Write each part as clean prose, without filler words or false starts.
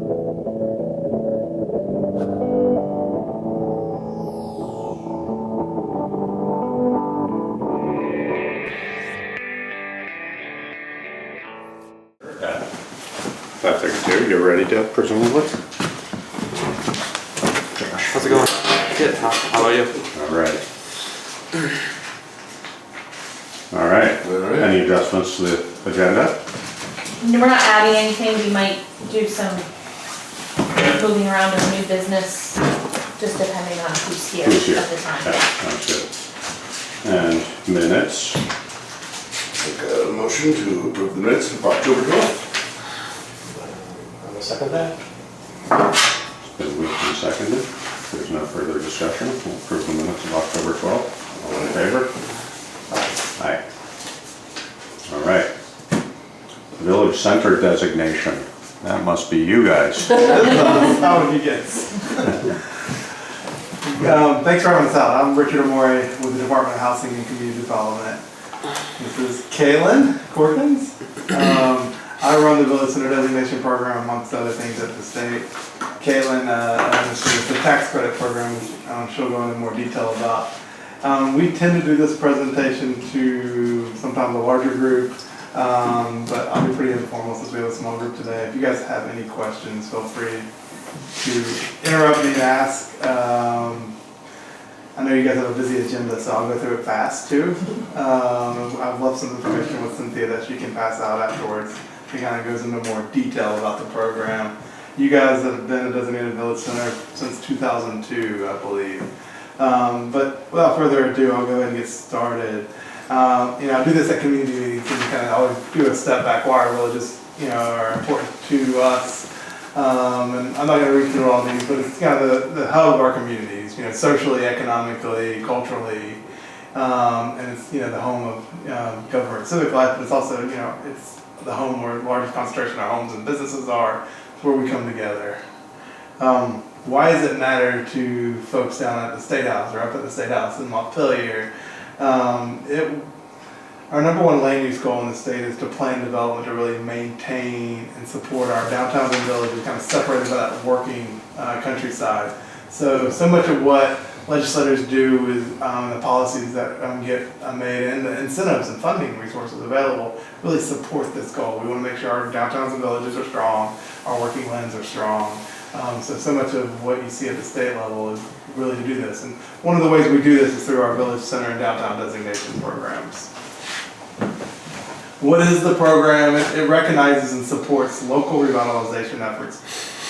At 5:32, you're ready to presumably? How's it going? Good. How about you? All right. All right. Any adjustments to the agenda? We're not adding anything, we might do some moving around of new business, just depending on who's here Who's here? at the time. Yeah, sounds good. And minutes? Make a motion to approve the minutes of October 12th. I will second that. It's been moved and seconded. If there's no further discussion, we'll approve the minutes of October 12th. All in favor? Aye. All right. Village Center designation. That must be you guys. How would you guess? Thanks for having us out. I'm Richard Amore with the Department of Housing and Community Development. This is Kaylin Corkins. I run the Village Center Designation Program amongst other things at the state. Kaylin administers the tax credit program, which she'll go into more detail about. We tend to do this presentation to sometimes a larger group, but I'll be pretty informal since we have a small group today. If you guys have any questions, feel free to interrupt me and ask. I know you guys have a busy agenda, so I'll go through it fast too. I've left some information with Cynthia that she can pass out afterwards. She kind of goes into more detail about the program. You guys have been a designated village center since 2002, I believe. But without further ado, I'll go ahead and get started. I do this at community meetings and kind of always do a step back why our villages, are important to us. And I'm not going to read through all these, but it's kind of the hub of our communities, socially, economically, culturally, and it's, the home of government civic life, but it's also, it's the home where the largest concentration of our homes and businesses are. It's where we come together. Why does it matter to folks down at the State House or up at the State House in Montpelier? Our number one land use goal in the state is to plan development to really maintain and support our downtowns and villages, kind of separated by that working countryside. So much of what legislators do is the policies that get made and the incentives and funding resources available really support this goal. We want to make sure our downtowns and villages are strong, our working lands are strong. So much of what you see at the state level is really to do this. And one of the ways we do this is through our village center and downtown designation programs. What is the program? It recognizes and supports local revitalization efforts.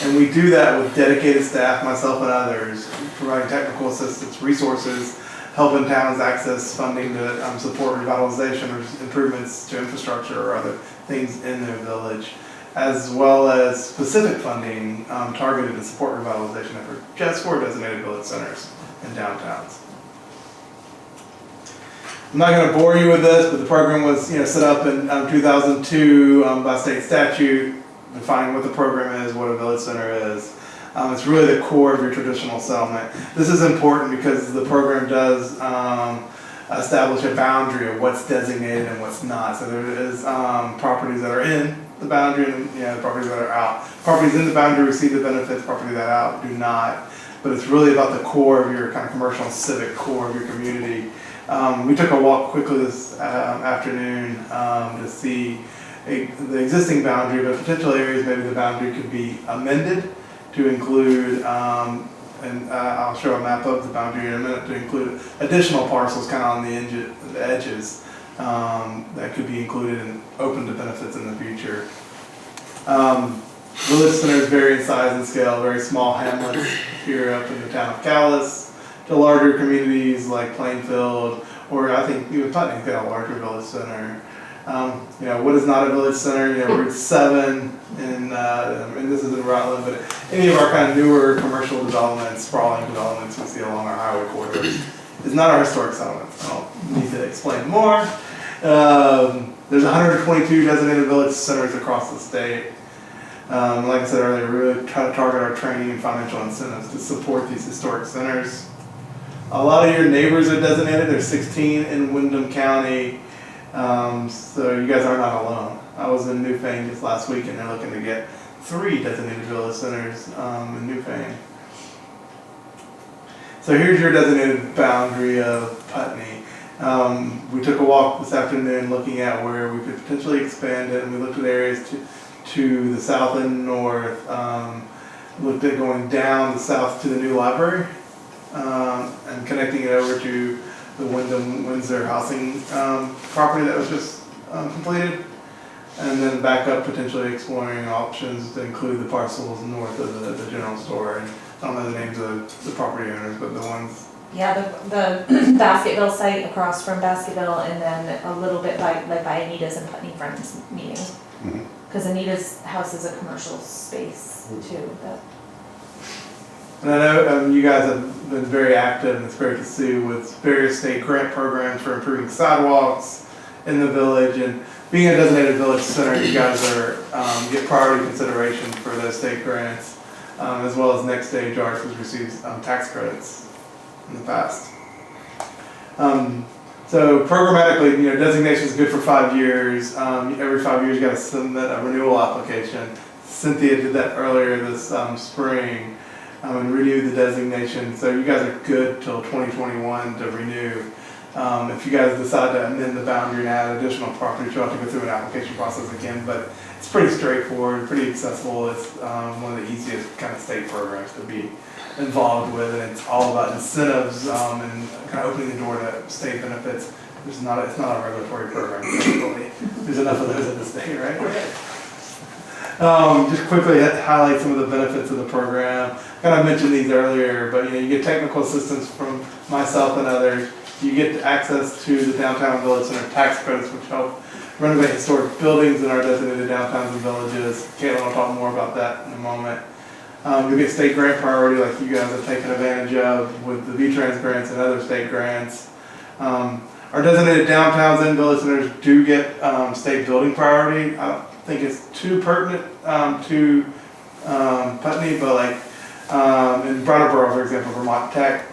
And we do that with dedicated staff, myself and others, providing technical assistance, resources, helping towns access funding to support revitalization or improvements to infrastructure or other things in their village, as well as specific funding targeted to support revitalization efforts just for designated village centers and downtowns. I'm not going to bore you with this, but the program was set up in 2002 by state statute, defining what the program is, what a village center is. It's really the core of your traditional settlement. This is important because the program does establish a boundary of what's designated and what's not. So there is properties that are in the boundary and the properties that are out. Properties in the boundary receive the benefits, properties that are out do not. But it's really about the core of your kind of commercial and civic core of your community. We took a walk quickly this afternoon to see the existing boundary, but potential areas maybe the boundary could be amended to include, and I'll show a map of the boundary in a minute, to include additional parcels kind of on the edges that could be included and open to benefits in the future. Village centers vary in size and scale, very small hamlets here up in the town of Calais, to larger communities like Plainfield, or I think even Putney's got a larger village center. What is not a village center? Route 7, and this is in Rutland, but any of our kind of newer commercial developments, sprawling developments we see along our highway corridors is not our historic settlements. I don't need to explain more. There's 122 designated village centers across the state. Like I said earlier, we really try to target our training and financial incentives to support these historic centers. A lot of your neighbors are designated. There's 16 in Windham County, so you guys are not alone. I was in Newfane just last week, and they're looking to get 3 designated village centers in Newfane. So here's your designated boundary of Putney. We took a walk this afternoon looking at where we could potentially expand it, and we looked at areas to the south and north. Looked at going down the south to the new library and connecting it over to the Windham Windsor housing property that was just completed, and then back up, potentially exploring options to include the parcels north of the general store. And I don't know the names of the property owners, but the ones. Yeah, the Basketville site across from Basketville, and then a little bit by Anita's and Putney Friends meeting. Mhm. Because Anita's house is a commercial space too, but. And I know you guys have been very active, and it's great to see, with various state grant programs for improving sidewalks in the village. And being a designated village center, you guys are get priority consideration for those state grants, as well as Next Stage Arts has received tax credits in the past. So programmatically, designation is good for 5 years. Every 5 years, you got to submit a renewal application. Cynthia did that earlier this spring. And renew the designation. So you guys are good till 2021 to renew. If you guys decide to amend the boundary and add additional property, you'll have to go through an application process again, but it's pretty straightforward, pretty accessible. It's one of the easiest kind of state programs to be involved with, and it's all about incentives and kind of opening the door to state benefits. It's not a regulatory program, thankfully. There's enough of those in the state, right? Just quickly highlight some of the benefits of the program. Kind of mentioned these earlier, but you get technical assistance from myself and others. You get access to the Downtown Village Center tax credits, which help renovate historic buildings in our designated downtowns and villages. Caitlin will talk more about that in a moment. You get state grant priority, like you guys have taken advantage of with the V-Trans grants and other state grants. Our designated downtowns and village centers do get state building priority. I don't think it's too pertinent to Putney, but like in Brattleboro, for example, Vermont Tech,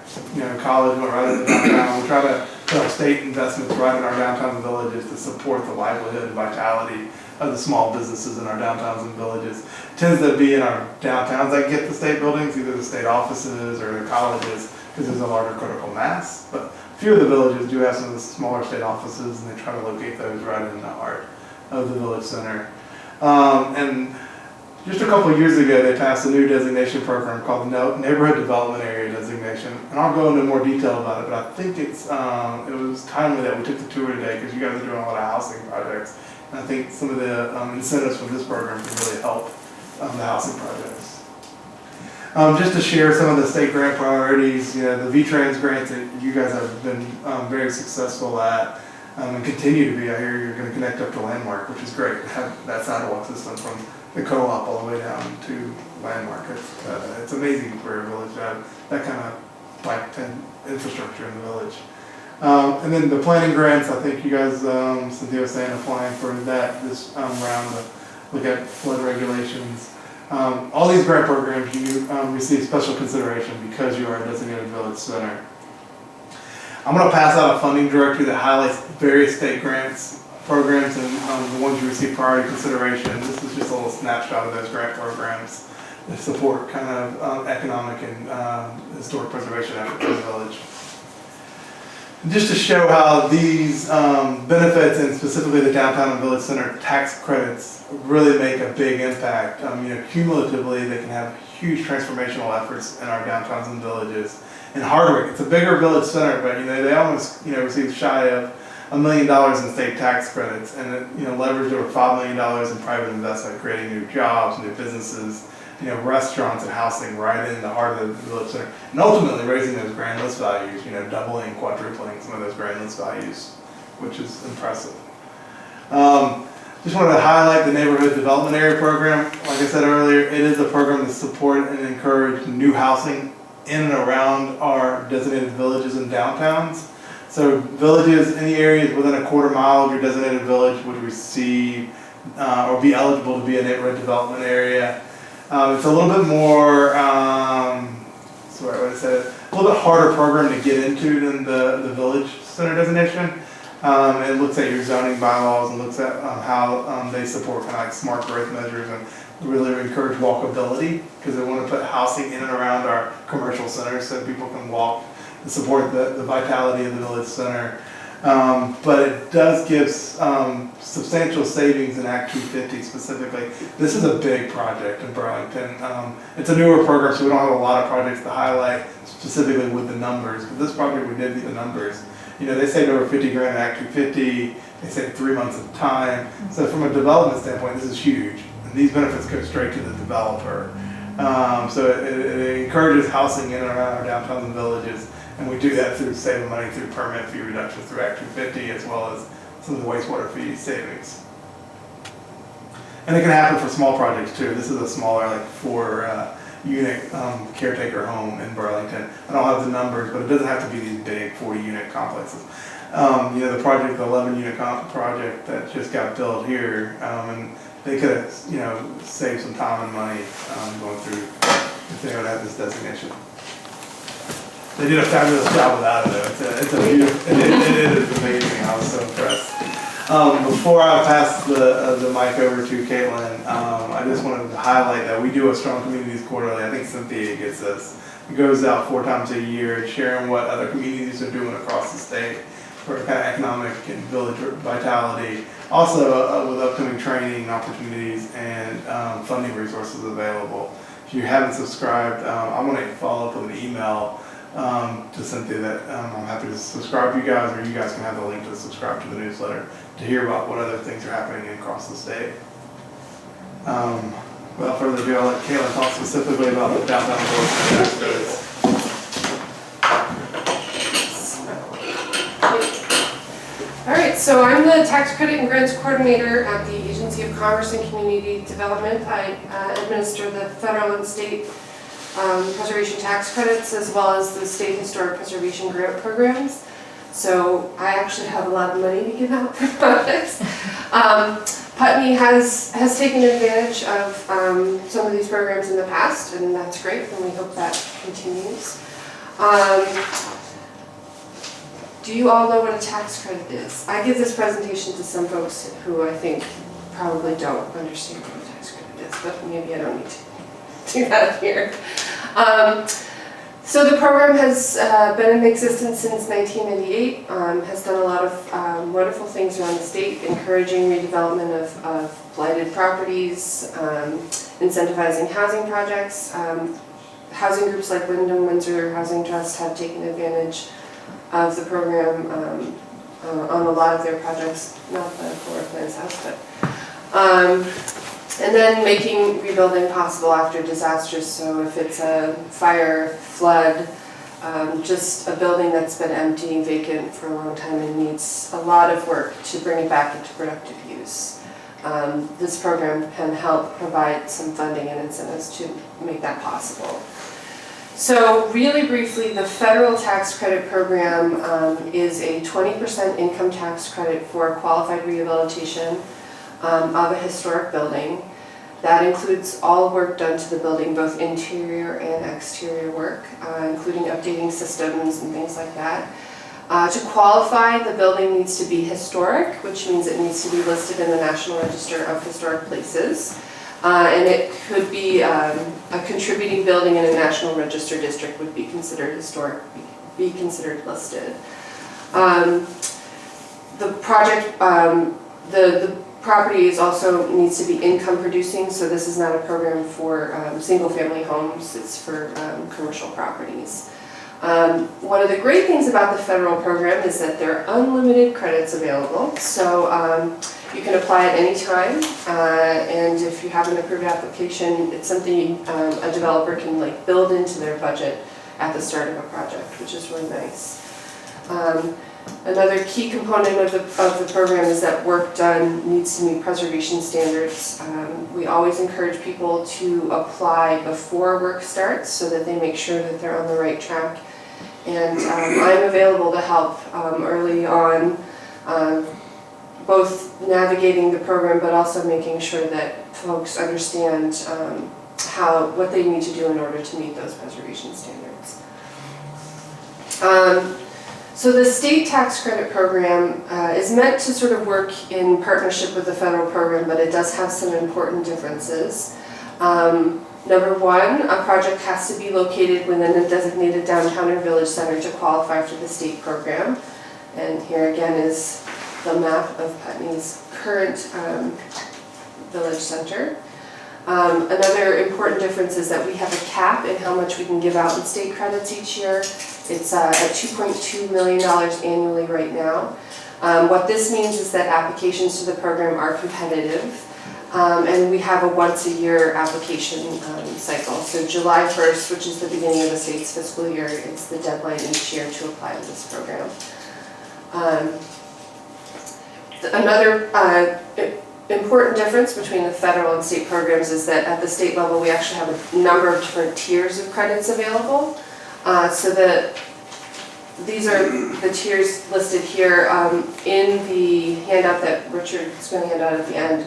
college went right in the downtown. We try to put our state investments right in our downtowns and villages to support the livelihood and vitality of the small businesses in our downtowns and villages. It tends to be in our downtowns that get the state buildings, either the state offices or the colleges, because there's a larger critical mass. But a few of the villages do have some of the smaller state offices, and they try to locate those right in the heart of the village center. And just a couple of years ago, they passed a new designation program called the Neighborhood Development Area Designation. And I'll go into more detail about it, but I think it was timely that we took the tour today, because you guys are doing a lot of housing projects. And I think some of the incentives from this program can really help the housing projects. Just to share some of the state grant priorities, the V-Trans grants that you guys have been very successful at and continue to be. I hear you're going to connect up to Landmark, which is great. Have that sidewalk system from the co-op all the way down to Landmark. It's amazing for a village to have that kind of bike infrastructure in the village. And then the planning grants, I think you guys, Cynthia was saying, applying for that this round to look at flood regulations. All these grant programs, you receive special consideration because you are a designated village center. I'm going to pass out a funding directory that highlights various state grants programs and the ones you receive priority consideration. This is just a little snapshot of those grant programs that support kind of economic and historic preservation efforts in the village. Just to show how these benefits, and specifically the downtown and village center tax credits, really make a big impact. Cumulatively, they can have huge transformational efforts in our downtowns and villages. In Hardwick, it's a bigger village center, but they almost receive shy of $1 million in state tax credits, and leveraged over $5 million in private investment, creating new jobs, new businesses, restaurants and housing right in the heart of the village center, and ultimately raising those grand list values, doubling, quadrupling some of those grand list values, which is impressive. Just wanted to highlight the Neighborhood Development Area Program. Like I said earlier, it is a program to support and encourage new housing in and around our designated villages and downtowns. So villages, any areas within a quarter mile of your designated village would receive or be eligible to be a neighborhood development area. It's a little bit more, a little bit harder program to get into than the village center designation. It looks at your zoning bylaws and looks at how they support kind of like smart growth measures and really encourage walkability because they want to put housing in and around our commercial centers so people can walk to support the vitality of the village center. But it does give substantial savings in Act 250 specifically. This is a big project in Burlington. It's a newer program, so we don't have a lot of projects to highlight specifically with the numbers. But this project, we did get the numbers. You know, they saved over 50 grand in Act 250. They saved 3 months of time. So from a development standpoint, this is huge. And these benefits go straight to the developer. So it encourages housing in and around our downtowns and villages. And we do that through saving money through permit fee reductions through Act 250 as well as some of the wastewater fee savings. And it can happen for small projects too. This is a smaller, like 4-unit caretaker home in Burlington. I don't have the numbers, but it doesn't have to be these big 40-unit complexes. You know, the 11-unit project that just got built here, and they could have, you know, saved some time and money going through if they would have this designation. They did a fabulous job without it though. It's a beautiful, it is amazing. I was so impressed. Before I pass the mic over to Caitlin, I just wanted to highlight that we do a Strong Communities Quarterly. I think Cynthia gets this. It goes out 4 times a year, sharing what other communities are doing across the state for kind of economic and village vitality. Also with upcoming training opportunities and funding resources available. If you haven't subscribed, I'm going to follow up with an email to Cynthia that I'm happy to subscribe to you guys, or you guys can have the link to subscribe to the newsletter to hear about what other things are happening across the state. Without further ado, I'll let Caitlin talk specifically about the downtown village tax credits. All right, so I'm the Tax Credit and Grants Coordinator at the Agency of Commerce and Community Development. I administer the federal and state preservation tax credits as well as the state historic preservation grant programs. So I actually have a lot of money to give out for projects. Putney has taken advantage of some of these programs in the past, and that's great, and we hope that continues. Do you all know what a tax credit is? I give this presentation to some folks who I think probably don't understand what a tax credit is, but maybe I don't need to do that here. So the program has been in existence since 1998, has done a lot of wonderful things around the state, encouraging redevelopment of blighted properties, incentivizing housing projects. Housing groups like Windham, Windsor Housing Trust have taken advantage of the program on a lot of their projects, not the Florida Plans House, but and then making rebuilding possible after disasters. So if it's a fire, flood, just a building that's been empty and vacant for a long time and needs a lot of work to bring it back into productive use. This program can help provide some funding and incentives to make that possible. So really briefly, the federal tax credit program is a 20% income tax credit for qualified rehabilitation of a historic building. That includes all work done to the building, both interior and exterior work, including updating systems and things like that. To qualify, the building needs to be historic, which means it needs to be listed in the National Register of Historic Places. And it could be a contributing building in a National Register district would be considered historic, be considered listed. The project, the property is also needs to be income producing, so this is not a program for single family homes, it's for commercial properties. One of the great things about the federal program is that there are unlimited credits available, so you can apply at any time, and if you have an approved application, it's something a developer can like build into their budget at the start of a project, which is really nice. Another key component of the program is that work done needs to meet preservation standards. We always encourage people to apply before work starts so that they make sure that they're on the right track. And I'm available to help early on, both navigating the program but also making sure that folks understand what they need to do in order to meet those preservation standards. So the state tax credit program is meant to sort of work in partnership with the federal program, but it does have some important differences. Number one, a project has to be located within a designated downtown or village center to qualify for the state program. And here again is the map of Putney's current village center. Another important difference is that we have a cap in how much we can give out in state credits each year. It's at $2.2 million annually right now. What this means is that applications to the program are competitive. And we have a once-a-year application cycle. So July 1st, which is the beginning of the state's fiscal year, is the deadline each year to apply to this program. Another important difference between the federal and state programs is that at the state level we actually have a number of different tiers of credits available. These are the tiers listed here in the handout that Richard is going to hand out at the end.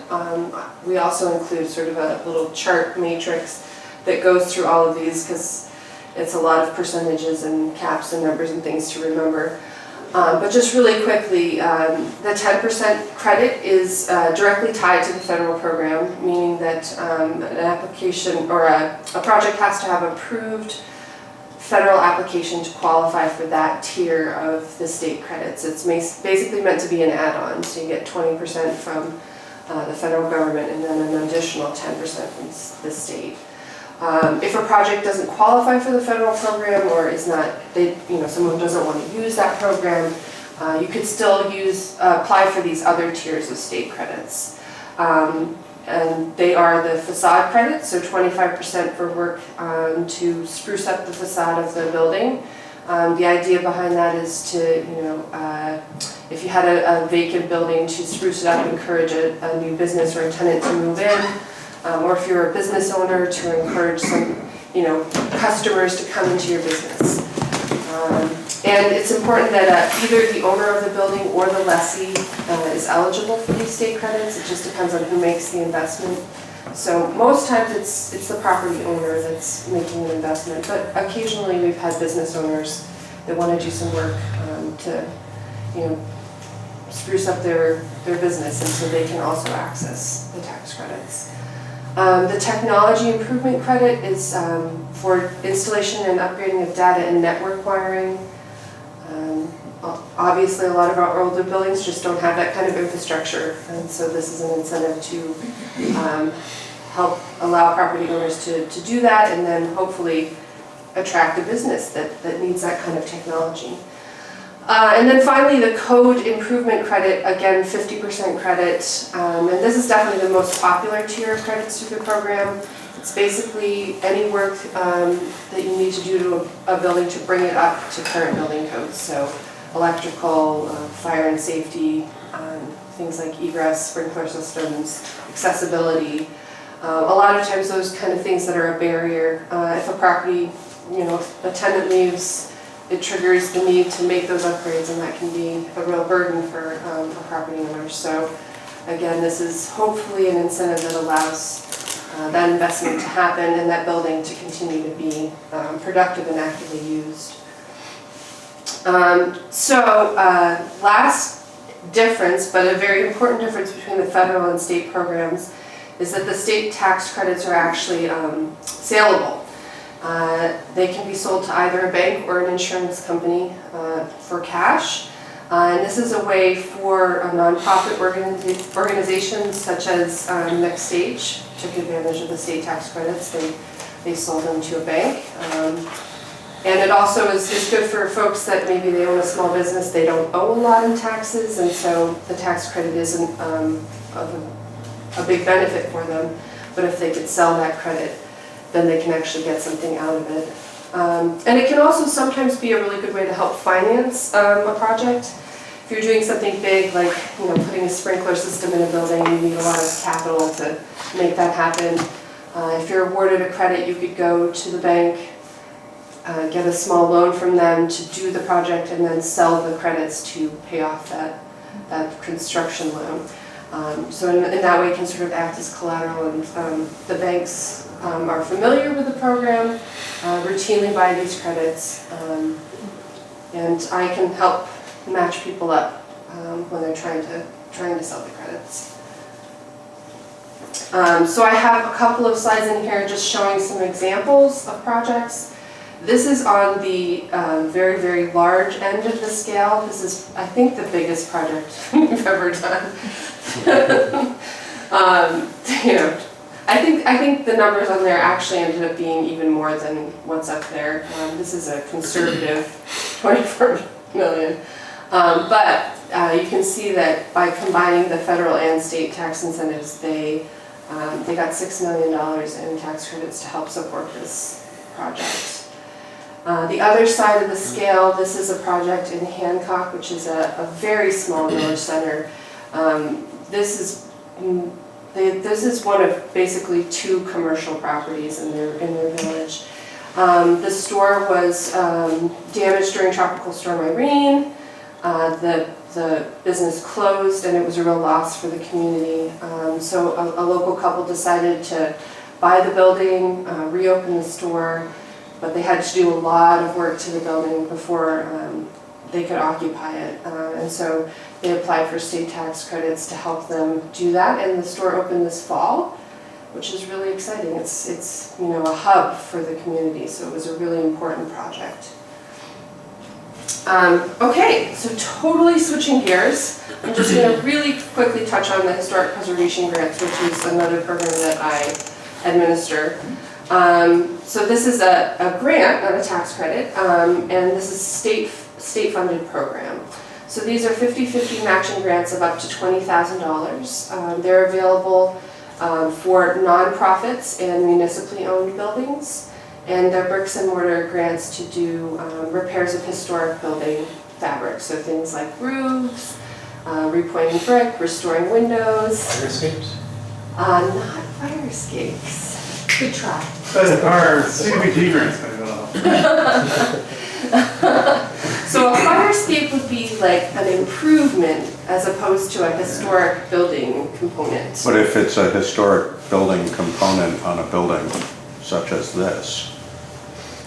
We also include sort of a little chart matrix that goes through all of these because it's a lot of percentages and caps and numbers and things to remember. But just really quickly, the 10% credit is directly tied to the federal program, meaning that an application or a project has to have approved federal application to qualify for that tier of the state credits. It's basically meant to be an add-on, so you get 20% from the federal government and then an additional 10% from the state. If a project doesn't qualify for the federal program or is not, someone doesn't want to use that program, you could still apply for these other tiers of state credits. And they are the facade credits, so 25% for work to spruce up the facade of the building. The idea behind that is to, if you had a vacant building, to spruce it up, encourage a new business or a tenant to move in, or if you're a business owner, to encourage some, customers to come into your business. And it's important that either the owner of the building or the lessee is eligible for these state credits. It just depends on who makes the investment. So most times it's the property owner that's making an investment, but occasionally we've had business owners that want to do some work to, spruce up their business, and so they can also access the tax credits. The technology improvement credit is for installation and upgrading of data and network wiring. Obviously, a lot of our older buildings just don't have that kind of infrastructure, and so this is an incentive to help allow property owners to do that, and then hopefully attract a business that needs that kind of technology. And then finally, the code improvement credit, again, 50% credit, and this is definitely the most popular tier of credits through the program. It's basically any work that you need to do to a building to bring it up to current building codes. So electrical, fire and safety, things like egress, sprinkler systems, accessibility. A lot of times those kind of things that are a barrier. If a property, if a tenant leaves, it triggers the need to make those upgrades, and that can be a real burden for a property owner. So again, this is hopefully an incentive that allows that investment to happen and that building to continue to be productive and actively used. Last difference, but a very important difference between the federal and state programs, is that the state tax credits are actually saleable. They can be sold to either a bank or an insurance company for cash. And this is a way for a nonprofit organizations such as Next Stage took advantage of the state tax credits. They sold them to a bank. And it also is good for folks that maybe they own a small business, they don't owe a lot in taxes, and so the tax credit isn't a big benefit for them. But if they could sell that credit, then they can actually get something out of it. And it can also sometimes be a really good way to help finance a project. If you're doing something big, like putting a sprinkler system in a building, you need a lot of capital to make that happen. If you're awarded a credit, you could go to the bank, get a small loan from them to do the project, and then sell the credits to pay off that construction loan. So in that way, it can sort of act as collateral, and the banks are familiar with the program, routinely buy these credits, And I can help match people up when they're trying to sell the credits. So I have a couple of slides in here just showing some examples of projects. This is on the very, very large end of the scale. This is, I think, the biggest project we've ever done. You know, I think the numbers on there actually ended up being even more than what's up there. This is a conservative 24 million. But you can see that by combining the federal and state tax incentives, they got $6 million in tax credits to help support this project. The other side of the scale, this is a project in Hancock, which is a very small village center. This is one of basically 2 commercial properties in their village. The store was damaged during Tropical Storm Irene. The business closed and it was a real loss for the community. So a local couple decided to buy the building, reopen the store, but they had to do a lot of work to the building before they could occupy it. And so they applied for state tax credits to help them do that, and the store opened this fall, which is really exciting. It's you know, a hub for the community, so it was a really important project. Okay, so totally switching gears. I'm just going to really quickly touch on the Historic Preservation Grants, which is another program that I administer. So this is a grant, not a tax credit, and this is state-funded program. So these are 50-50 matching grants of up to $20,000. They're available for nonprofits and municipally owned buildings, and they're bricks and mortar grants to do repairs of historic building fabric, so things like roofs, repointing brick, restoring windows. Fire escapes? Not fire escapes. Good try. But our CDBG grants maybe will. So a fire escape would be like an improvement as opposed to a historic building component. But if it's a historic building component on a building such as this,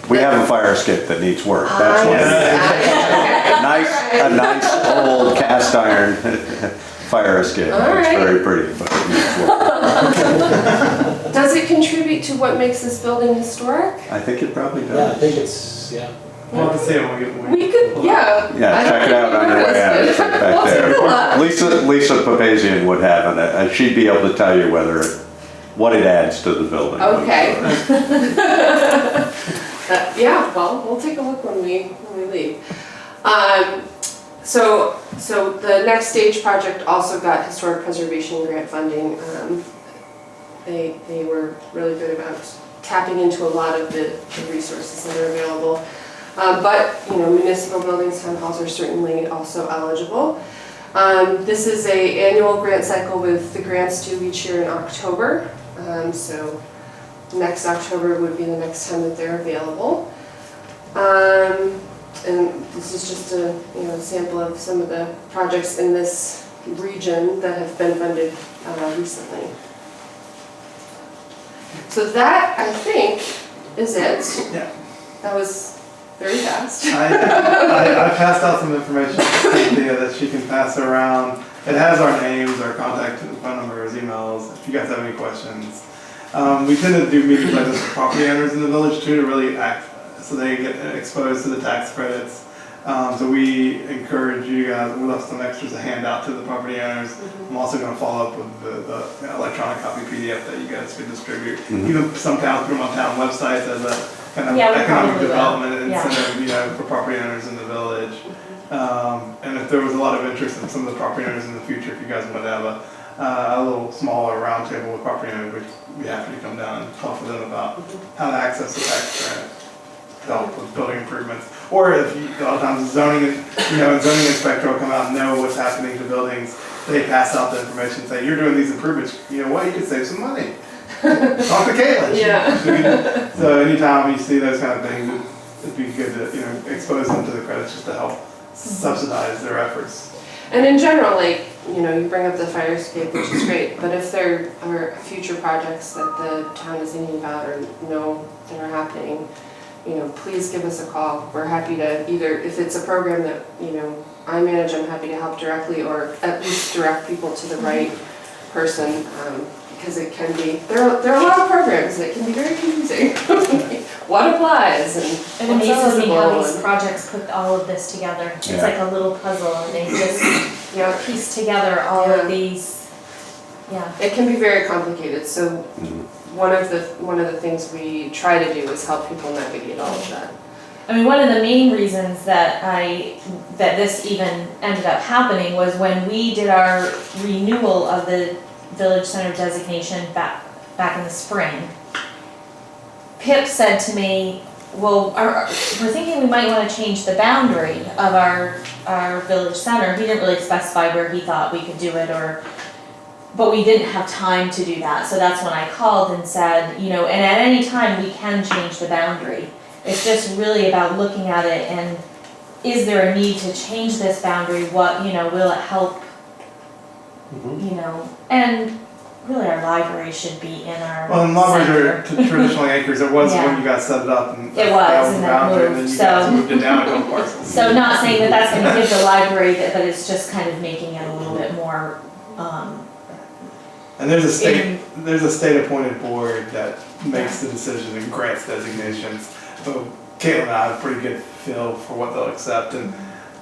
we have a fire escape that needs work, that's what it is. A nice old cast iron fire escape. All It's right. very pretty, but it needs work. Does it contribute to what makes this building historic? I think it probably Yeah, I does. think it's, yeah. We'll have to see it when we get. We could, yeah. Yeah, I don't check it think out on we your way out, noticed it's it. right back We'll take a there. look. Lisa Papazian would have it, and she'd be able to tell you what it adds to the building. Okay. Yeah, well, we'll take a look when we leave. So the Next Stage project also got historic preservation grant funding. They were really good about tapping into a lot of the resources that are available. But, you know, municipal buildings, town halls are certainly also eligible. This is an annual grant cycle with the grants due each year in October. So next October would be the next time that they're available. And this is just a sample of some of the projects in this region that have been funded recently. So that, I think, is it. Yeah. That was very fast. I passed out some information to Cynthia that she can pass around. It has our names, our contact phone numbers, emails, if you guys have any questions. We tend to do meetings like this for property owners in the village too, to really act, so they get exposed to the tax credits. So we encourage you guys, we left some extras to hand out to the property owners. I'm also going to follow up with the electronic copy PDF that you guys could distribute. Even some towns put them on town websites as a kind of Yeah, we economic probably will. development Yeah. incentive, for property owners in the village. And if there was a lot of interest in some of the property owners in the future, if you guys want to have a little smaller roundtable with property owners, we'd be happy to come down and talk with them about how to access the tax credit, to help with building improvements. Or if a lot of times zoning inspector will come out and know what's happening to buildings. They pass out the information, say, you're doing these improvements, you know what, you could save some money. Talk to Caitlin. Yeah. So anytime you see those kind of things, it'd be good to expose them to the credits just to help subsidize their efforts. And in general, like, you bring up the fire escape, which is great, but if there are future projects that the town is thinking about or know that are happening, please give us a call. We're happy to either, if it's a program that, I manage, I'm happy to help directly or at least direct people to the right person, because it can be, there are a lot of programs that can be very confusing. What applies and It what's amazes me how eligible these and- projects put all of this together. It's Yeah. like a little puzzle and they just Yeah, piece together all Yeah. of these, yeah. it can be very complicated, so Mhm. one of the things we try to do is help people navigate all of that. I mean, one of the main reasons that this even ended up happening was when we did our renewal of the village center designation back in the spring. Pip said to me, well, we're thinking we might want to change the boundary of our village center. He didn't really specify where he thought we could do it but we didn't have time to do that. So that's when I called and said, and at any time we can change the boundary. It's just really about looking at it and is there a need to change this boundary? What, will it help, and really our library should be in our Well, and libraries are center. traditionally acres. It was Yeah. when you guys set it up, and It that was, the and then boundary, and then moved, you guys so- moved it down to parcels. So not saying that that's gonna give the library, but it's just kind of making it a little bit more, And there's a state appointed board that makes the decision and grants designations. So Caitlin and I have a pretty good feel for what they'll accept, and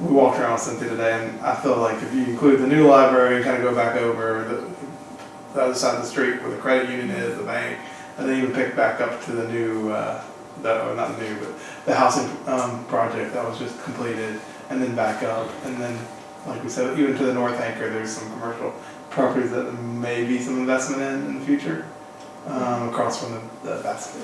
we walked around with Cynthia today, and I feel like if you include the new library and kind of go back over the other side of the street where the credit union is, the bank, and then even pick back up to the new, or not new, but the housing project that was just completed, and then back up, and then, like we said, even to the north anchor, there's some commercial properties that there may be some investment in the future, across from the basket.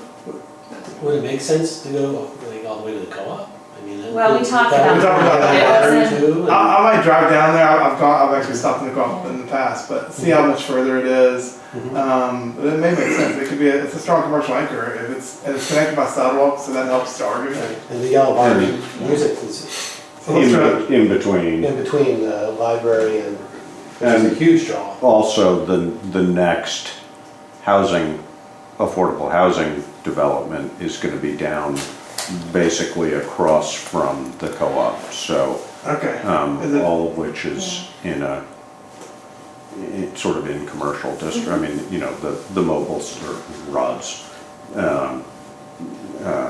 Would it make sense to go like all the way to the co-op? I mean, Well, we talked that about would that. be It better wasn't- too, and- I might drive down there. I've actually stopped in the co-op in the past, but see how much further it is. Mhm. It may make sense. It could be it's a strong commercial anchor if it's connected by sidewalk, so that helps the argument. And the Yellow Barn music is So let's try- In between. in between the library and, which is a huge draw. Also, the next affordable housing development is gonna be down basically across from the co-op, so, Okay. Is it- all of which is sort of in commercial district, I mean, the mobiles or rods,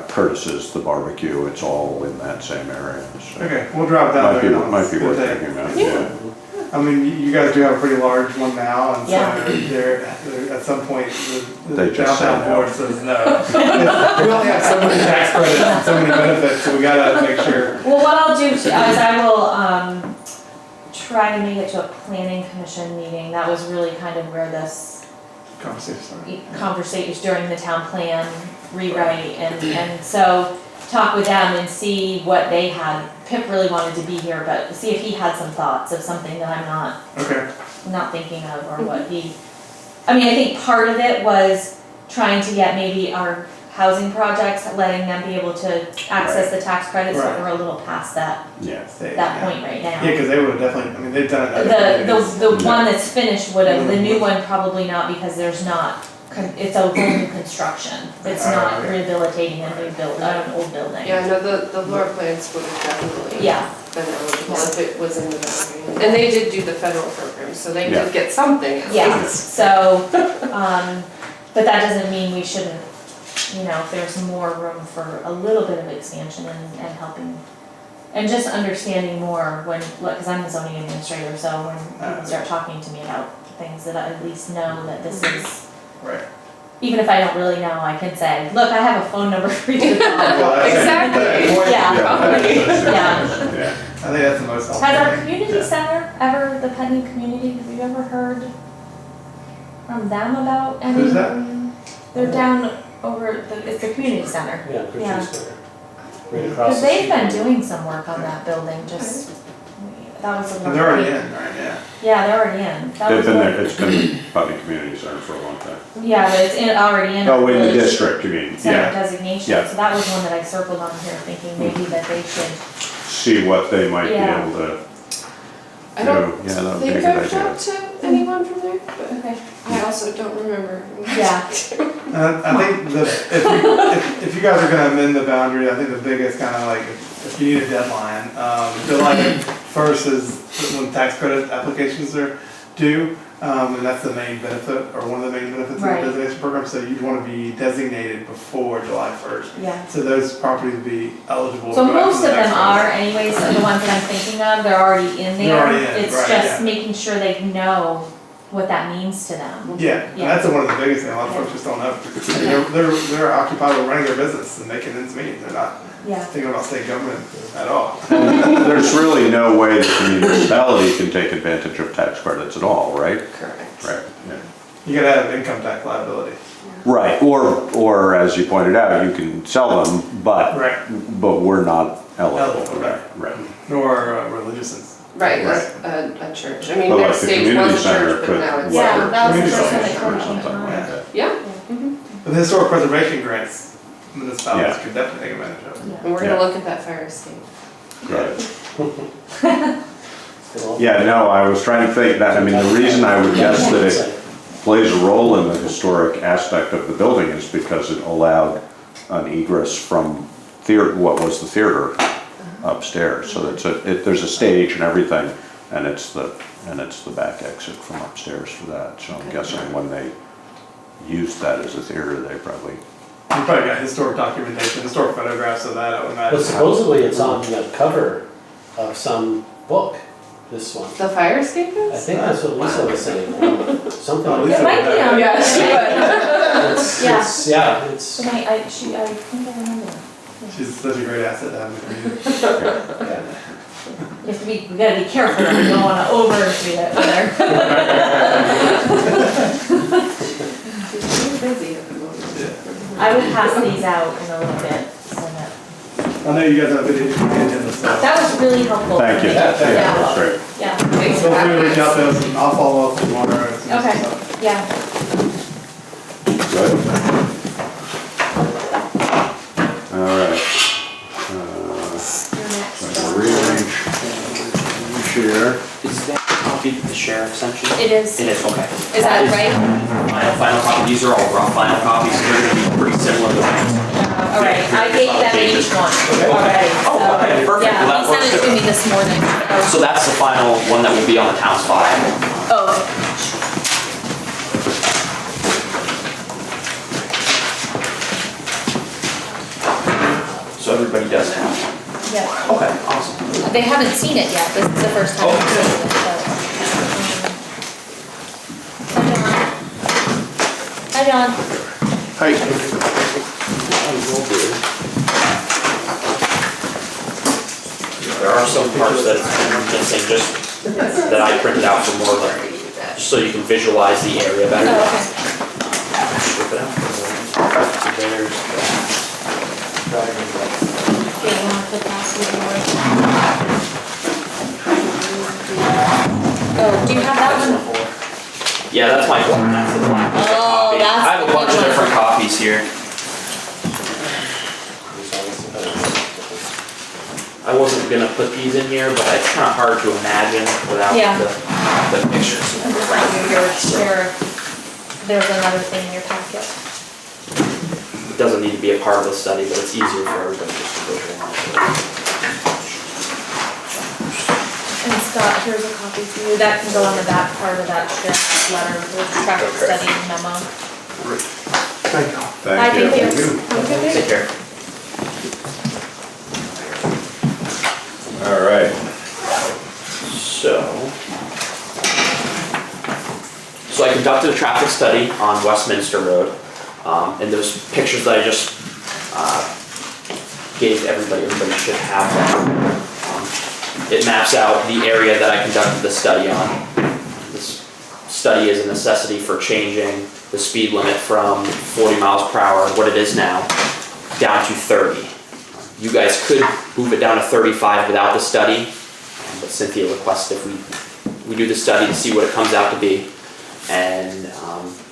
Curtis's, the barbecue, it's all in that same area, so. Okay, we'll drive down Might be, there. might be worth Good day. thinking about, Yeah. yeah. I mean, you guys do have a pretty large one now, and so Yeah. there, at some point, the They just downtown say no. board says no. We only have so many tax credits and so many benefits, so we gotta make sure. well, what I'll do is I will, try to make it to a planning commission meeting. That was really kind of where this conversation during the town plan rewrite and so talk with them and see what they had. Pip really wanted to be here, but see if he had some thoughts of something that I'm Okay, not thinking of or what he, I mean, I think part of it was trying to get maybe our housing projects, letting them be able to access the tax credits, but Right. we're a little past that point right now. Yeah, because they would have definitely, I mean, they've done it. The one that's finished would have, the new one probably not, because there's not, it's a whole new construction. It's not rehabilitating a new an old building. Yeah, no, the lower plans would have definitely Yeah. been eligible if it was in the boundary. And they did do the federal program, so they Yeah. did get something at Yeah, least. so, but that doesn't mean we shouldn't, if there's more room for a little bit of expansion and helping, and just understanding more because I'm the zoning administrator, so when people start talking to me about things that I at least know that this is, Right. even if I don't really know, I can say, look, I have a phone number for you to call. Well, that's it. Exactly. Yeah. Yeah. Yeah. I think that's the most helpful. Has our thing. community center ever, the Putney community, have you ever heard from them about any? Who's that? They're down over, it's the community center. Yeah, Yeah. Christian Square. Right across Because the they've been street. doing some work on that building, just, that was a little. And they're already in, right, yeah. Yeah, they're already in. That They've was been a- there, it's been Putney Community Center for a long time. Yeah, but it's already in. Oh, in the village district, you mean, Center yeah. designation, Yeah. so that was one that I circled on here, thinking maybe that they should. See what they might be Yeah. able to I don't do, yeah, that would be a think good I've idea. talked to anyone from there, but Okay. I also don't remember. Yeah. And I think if you guys are gonna amend the boundary, I think the biggest kind of like, if you need a deadline, July 1st is when tax credit applications are due. And that's the main benefit, or one of the main benefits Right. of the designation program, so you'd want to be designated before July 1st. Yeah. So those properties would be eligible. So to go after most the of them next are one. anyways, the ones that I'm thinking of, they're already in there. They're already in, It's right, just yeah. making sure they know what that means to them. Yeah, and Yeah. that's one of the biggest things, a lot of folks just don't know. They're occupied with running their business and making ends meet, they're not Yeah. thinking about state government at all. There's really no way that the municipality can take advantage of tax credits at all, right? Correct. Right, yeah. You gotta have income tax liability. Right, or as you pointed out, you can sell them, but we're not eligible, Eligible, right, right. Nor religious. Right, Right. a church. I mean, But like next the stage community was a center church, but could- now it's. Yeah, that was the Community first time they center told me. or something like that. Yeah, But the historic preservation grants, municipalities Yeah. could definitely take advantage of. and we're gonna Yeah. look at that fire escape. Right. Yeah, no, I was trying to think that, I mean, the reason I would guess that it plays a role in the historic aspect of the building is because it allowed an egress from what was the theater upstairs. So there's a stage and everything, and it's the back exit from upstairs for that. So I'm guessing when they used that as a theater, they probably, You probably got historic documentation, historic photographs of that, I would imagine. But supposedly it's on the cover of some book, this one. The fire escape I is? think that's what Lisa was saying, something Oh, like Lisa It might be on. Yeah, she that. Yeah. It's, I think I remember. She's such a great asset to have in the community. We gotta be careful, we don't wanna overdo it either. She's really busy at the moment. I would pass these out in a little bit, so that, I know you guys have a video agenda, so that was really helpful. thank you. for me. Yeah, that's great. Yeah, Thanks feel for free to having reach out us. to us and I'll follow up tomorrow. and some okay, stuff. yeah. Good. All right. You're next. So I'm gonna rearrange, share. Is that a copy of the sheriff sent you? It is. It is, okay. Is that right? Final copy, these are all rough final copies, so they're gonna be pretty similar to mine. Alright, I gave them each one already, so. Oh, okay, perfect. Yeah, Well, he that sent it works to too. me this morning. So that's the final one that will be on the town's file. Oh, So everybody does have one. yeah. Okay, awesome. They haven't seen it yet, this is the first time Oh, they've seen it, so. Hi, John. There are some parts that it's missing, just that I printed out for more like, just so you can visualize the area better. Oh, okay. Strip it out. So there's Yeah, you wanna put that with yours? Oh, do you have that one? Yeah, that's my one. That's the black Oh, copy. that's I have a the bunch good of one. different copies here. I wasn't gonna put these in here, but it's kind of hard to imagine without Yeah. the pictures. I'm just like your share. There's another thing in your packet. It doesn't need to be a part of the study, but it's easier for everybody just to visualize. And Scott, here's a copy for you. That can go on the back part of that sheriff's letter, the traffic study memo. Thank you. Bye, thank you. Thank you. Have a good day. Take care. All right. So I conducted a traffic study on Westminster Road, and those pictures that I just gave everybody should have them. It maps out the area that I conducted the study on. This study is a necessity for changing the speed limit from 40 miles per hour, what it is now, down to 30. You guys could move it down to 35 without the study, but Cynthia requested if we do the study to see what it comes out to be. And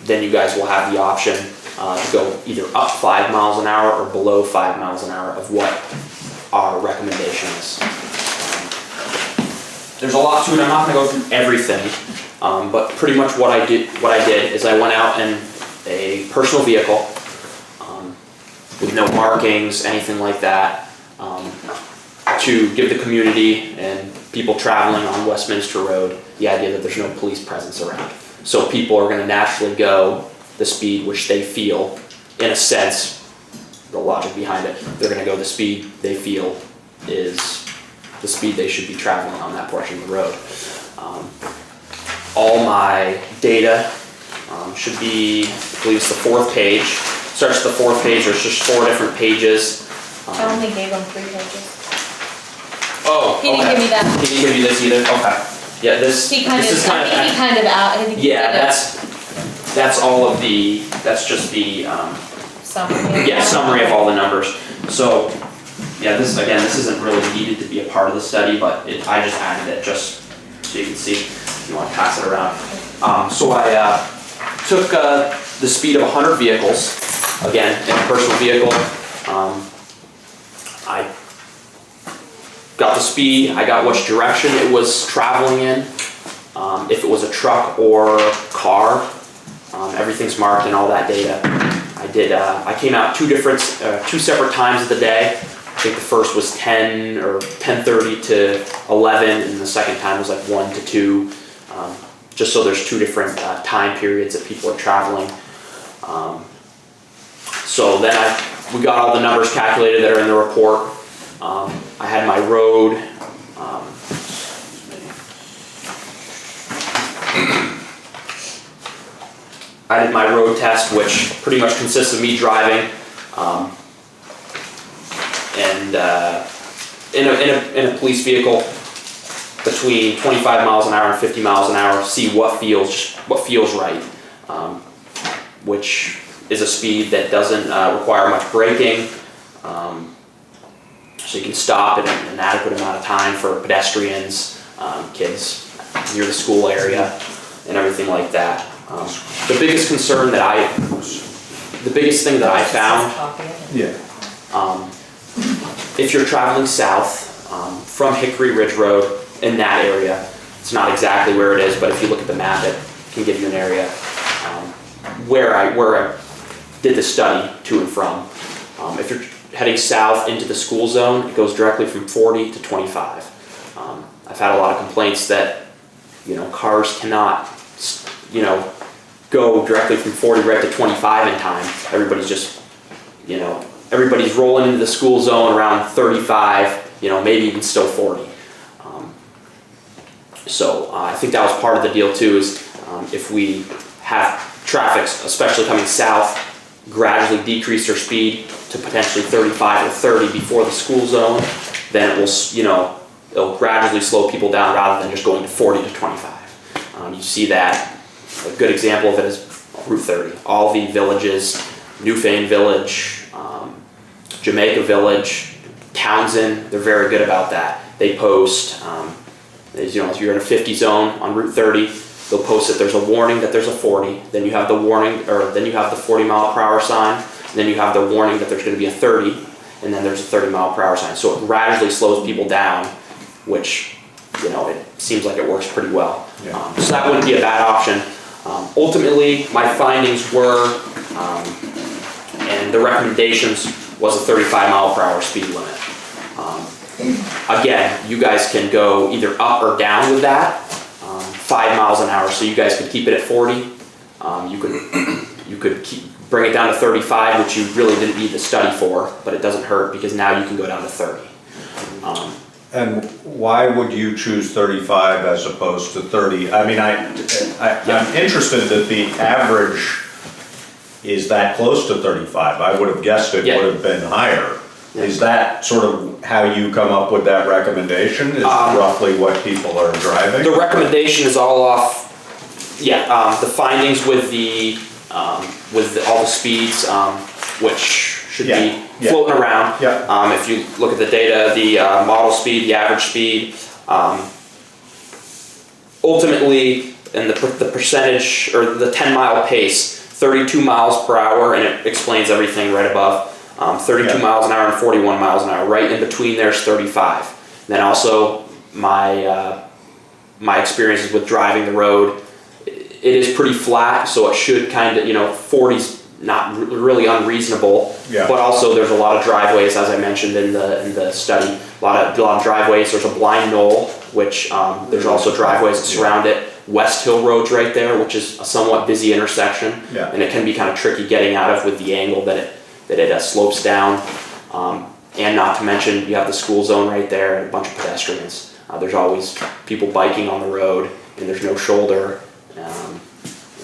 then you guys will have the option to go either up 5 miles an hour or below 5 miles an hour of what our recommendation is. There's a lot to it. I'm not going to go through everything, but pretty much what I did is I went out and a personal vehicle, with no markings, anything like that, to give the community and people traveling on Westminster Road the idea that there's no police presence around. So people are gonna naturally go the speed which they feel, in a sense, the logic behind it, they're gonna go the speed they feel is the speed they should be traveling on that portion of the road. All my data should be, I believe it's the 4th page. Starts at the 4th page, there's just 4 different pages. I only gave him 3 pages. Oh, He didn't okay. give me that. He didn't give you this either? Okay. Yeah, this He kind is of, I think he kind of out, I think he yeah, did a that's all of the, that's just the, summary. yeah, summary of all the numbers. So, yeah, this, again, this isn't really needed to be a part of the study, but I just added it just so you can see if you want to pass it around. So I took the speed of 100 vehicles, again, in a personal vehicle. I got the speed, I got which direction it was traveling in, if it was a truck or car, everything's marked and all that data. I came out 2 separate times of the day. I think the first was 10 or 10:30 to 11, and the second time was like 1 to 2, just so there's 2 different time periods that people are traveling. So then we got all the numbers calculated that are in the report. I had my road, I did my road test, which pretty much consists of me driving, and in a police vehicle between 25 miles an hour and 50 miles an hour, see what feels right, which is a speed that doesn't require much braking. So you can stop in an adequate amount of time for pedestrians, kids near the school area, and everything like that. The biggest thing that I found, Yeah. if you're traveling south from Hickory Ridge Road in that area, it's not exactly where it is, but if you look at the map, it can give you an area where I did the study to and from. If you're heading south into the school zone, it goes directly from 40 to 25. I've had a lot of complaints that, cars cannot, go directly from 40 right to 25 in time. Everybody's just, everybody's rolling into the school zone around 35, maybe even still 40. So I think that was part of the deal too, is if we have traffic, especially coming south, gradually decrease their speed to potentially 35 or 30 before the school zone, then it will, it'll gradually slow people down rather than just going to 40 to 25. You see that, a good example of it is Route 30. All the villages, Newfane Village, Jamaica Village, Townsend, they're very good about that. They post, if you're in a 50 zone on Route 30, they'll post that there's a warning that there's a 40, then you have the warning, or then you have the 40 mile per hour sign, and then you have the warning that there's going to be a 30, and then there's a 30 mile per hour sign. So it gradually slows people down, which, it seems like it works pretty well. Yeah. So that wouldn't be a bad option. Ultimately, my findings were, and the recommendations was a 35 mile per hour speed limit. Again, you guys can go either up or down with that, 5 miles an hour, so you guys could keep it at 40. You could bring it down to 35, which you really didn't need the study for, but it doesn't hurt because now you can go down to 30. And why would you choose 35 as opposed to 30? I mean, I'm interested that the average is that close to 35. I would have guessed it would have been higher. Yeah. Is that sort of how you come up with that recommendation? Is roughly what people are driving? The recommendation is all off, the findings with all the speeds, which should be floating around. Yeah. If you look at the data, the model speed, the average speed, ultimately, and the percentage, or the 10 mile pace, 32 miles per hour, and it explains everything right above. 32 miles an hour and 41 miles an hour. Right in between there's 35. Then also my experiences with driving the road, it is pretty flat, so it should kind of, 40's not really unreasonable. Yeah. But also there's a lot of driveways, as I mentioned in the study, a lot of driveways. There's a blind knoll, which there's also driveways that surround it. West Hill Road's right there, which is a somewhat busy intersection. Yeah. And it can be kind of tricky getting out of with the angle that it slopes down. And not to mention, you have the school zone right there and a bunch of pedestrians. There's always people biking on the road, and there's no shoulder.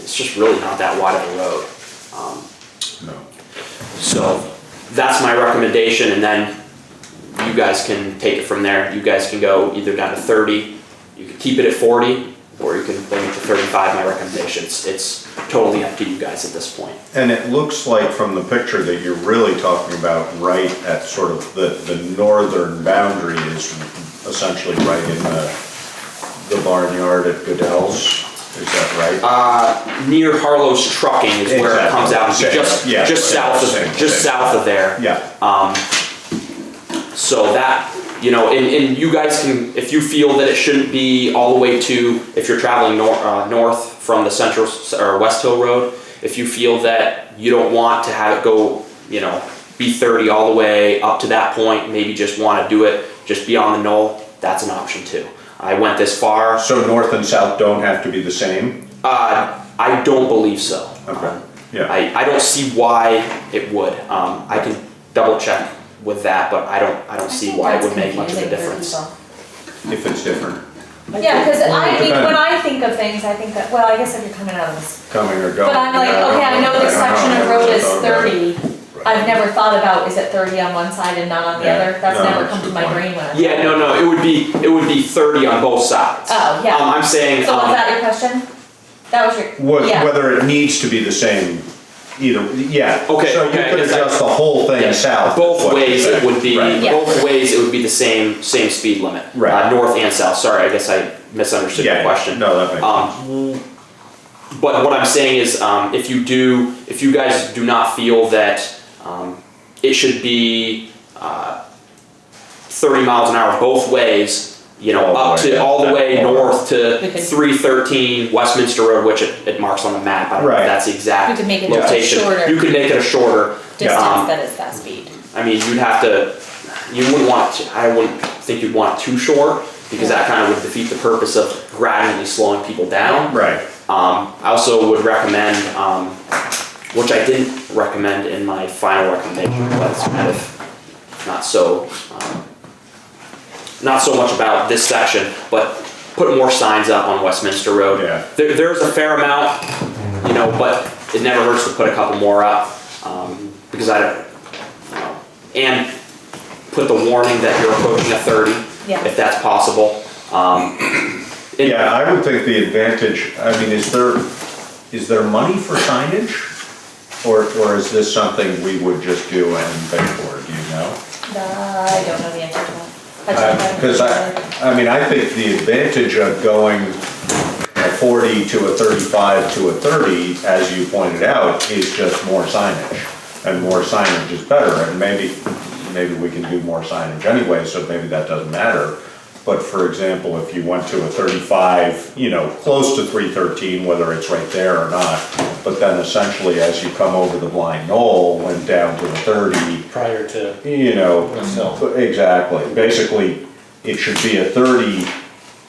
It's just really not that wide of a road. No. So that's my recommendation, and then you guys can take it from there. You guys can go either down to 30, you can keep it at 40, or you can bring it to 35, my recommendation. It's totally up to you guys at this point. And it looks like from the picture that you're really talking about right at sort of the northern boundary is essentially right in the barnyard at Goodell's. Is that right? Near Harlow's Trucking is where it comes out, just south of there. Yeah. So that, and you guys can, if you feel that it shouldn't be all the way to, if you're traveling north from the Central or West Hill Road, if you feel that you don't want to have it go, be 30 all the way up to that point, maybe just want to do it just beyond the knoll, that's an option too. I went this far. So north and south don't have to be the same? I don't believe so. Okay. Yeah. I don't see why it would. I can double check with that, but I don't see why it would make much of a difference. If it's different. Yeah, because I mean, depends. when I think of things, I think that, well, I guess if you're coming out of this, Coming or going. but I'm like, okay, I know this section of road is 30. I've never thought about, is it 30 on one side and not on the Yeah. other? That's No, never that's come to the my point. brain when I. Yeah, no, it would be 30 on both sides. Oh, yeah. I'm saying, So was that your question? That was your, yeah. Whether it needs to be the same, either, yeah. Okay, So you okay, could is that- adjust the whole thing yeah, south. both is what ways you're it would be, saying. Yeah. both ways it would be the same speed limit. Right. North and south, sorry, I guess I misunderstood your Yeah, question. no, that makes sense. But what I'm saying is, if you guys do not feel that it should be 30 miles an hour both ways, all the way north to We could- 313 Westminster Road, which it marks on the map. I don't know Right. if that's the exact We could make it just a location. shorter You could make it a shorter distance that is that speed. I mean, you wouldn't want to, I wouldn't think you'd want it too short, because that kind of would defeat the purpose of gradually slowing people down. Right. I also would recommend, which I didn't recommend in my final recommendation, but it's kind of not so much about this section, but put more signs up on Westminster Road. Yeah. There's a fair amount, but it never hurts to put a couple more up, because and put the warning that you're approaching a 30, Yeah. if that's possible. Yeah, I would think the advantage, I mean, is there money for signage? Or is this something we would just do and pay for, do you know? I don't know the answer to that. Because I think the advantage of going a 40 to a 35 to a 30, as you pointed out, is just more signage. And more signage is better, and maybe we can do more signage anyway, so maybe that doesn't matter. But for example, if you went to a 35, close to 313, whether it's right there or not, but then essentially as you come over the blind knoll, went down to the 30, Prior to. exactly. Basically, it should be a 30,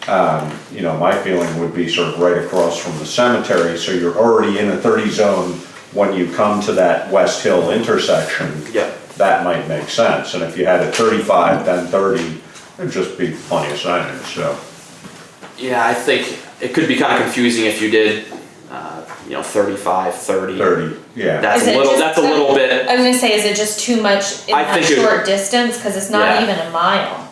my feeling would be sort of right across from the cemetery, so you're already in a 30 zone when you come to that West Hill intersection. Yeah. That might make sense, and if you had a 35, then 30, it'd just be plenty of signage, so. Yeah, I think it could be kind of confusing if you did, 35, 30. 30, yeah. That's Is a it little, just- that's a little bit, I was gonna say, is it just too much in I that think it- short distance? Cause it's not Yeah. even a mile.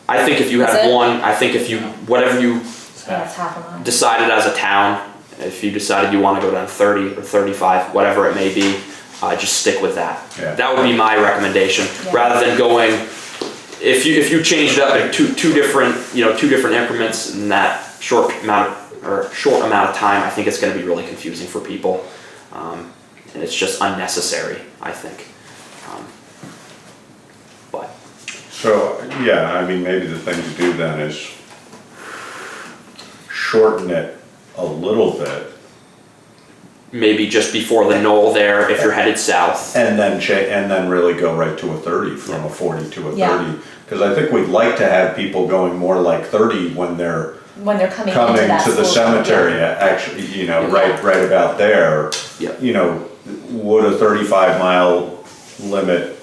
I think if you Is had it? one, I think if you, whatever you Yeah, it's half a mile. decided as a town, if you decided you want to go down 30 or 35, whatever it may be, just stick with that. Yeah. That would be my recommendation, Yeah. rather than going, if you changed it up in two different increments in that short amount of time, I think it's going to be really confusing for people. And it's just unnecessary, I think. But So, yeah, I mean, maybe the thing to do then is shorten it a little bit maybe just before the knoll there if you're headed south. And then really go right to a 30 from a 40 to a Yeah. 30. Because I think we'd like to have people going more like 30 when they're coming into coming that to the school. cemetery, actually, you know, right about there. Yeah. You know, would a 35-mile limit,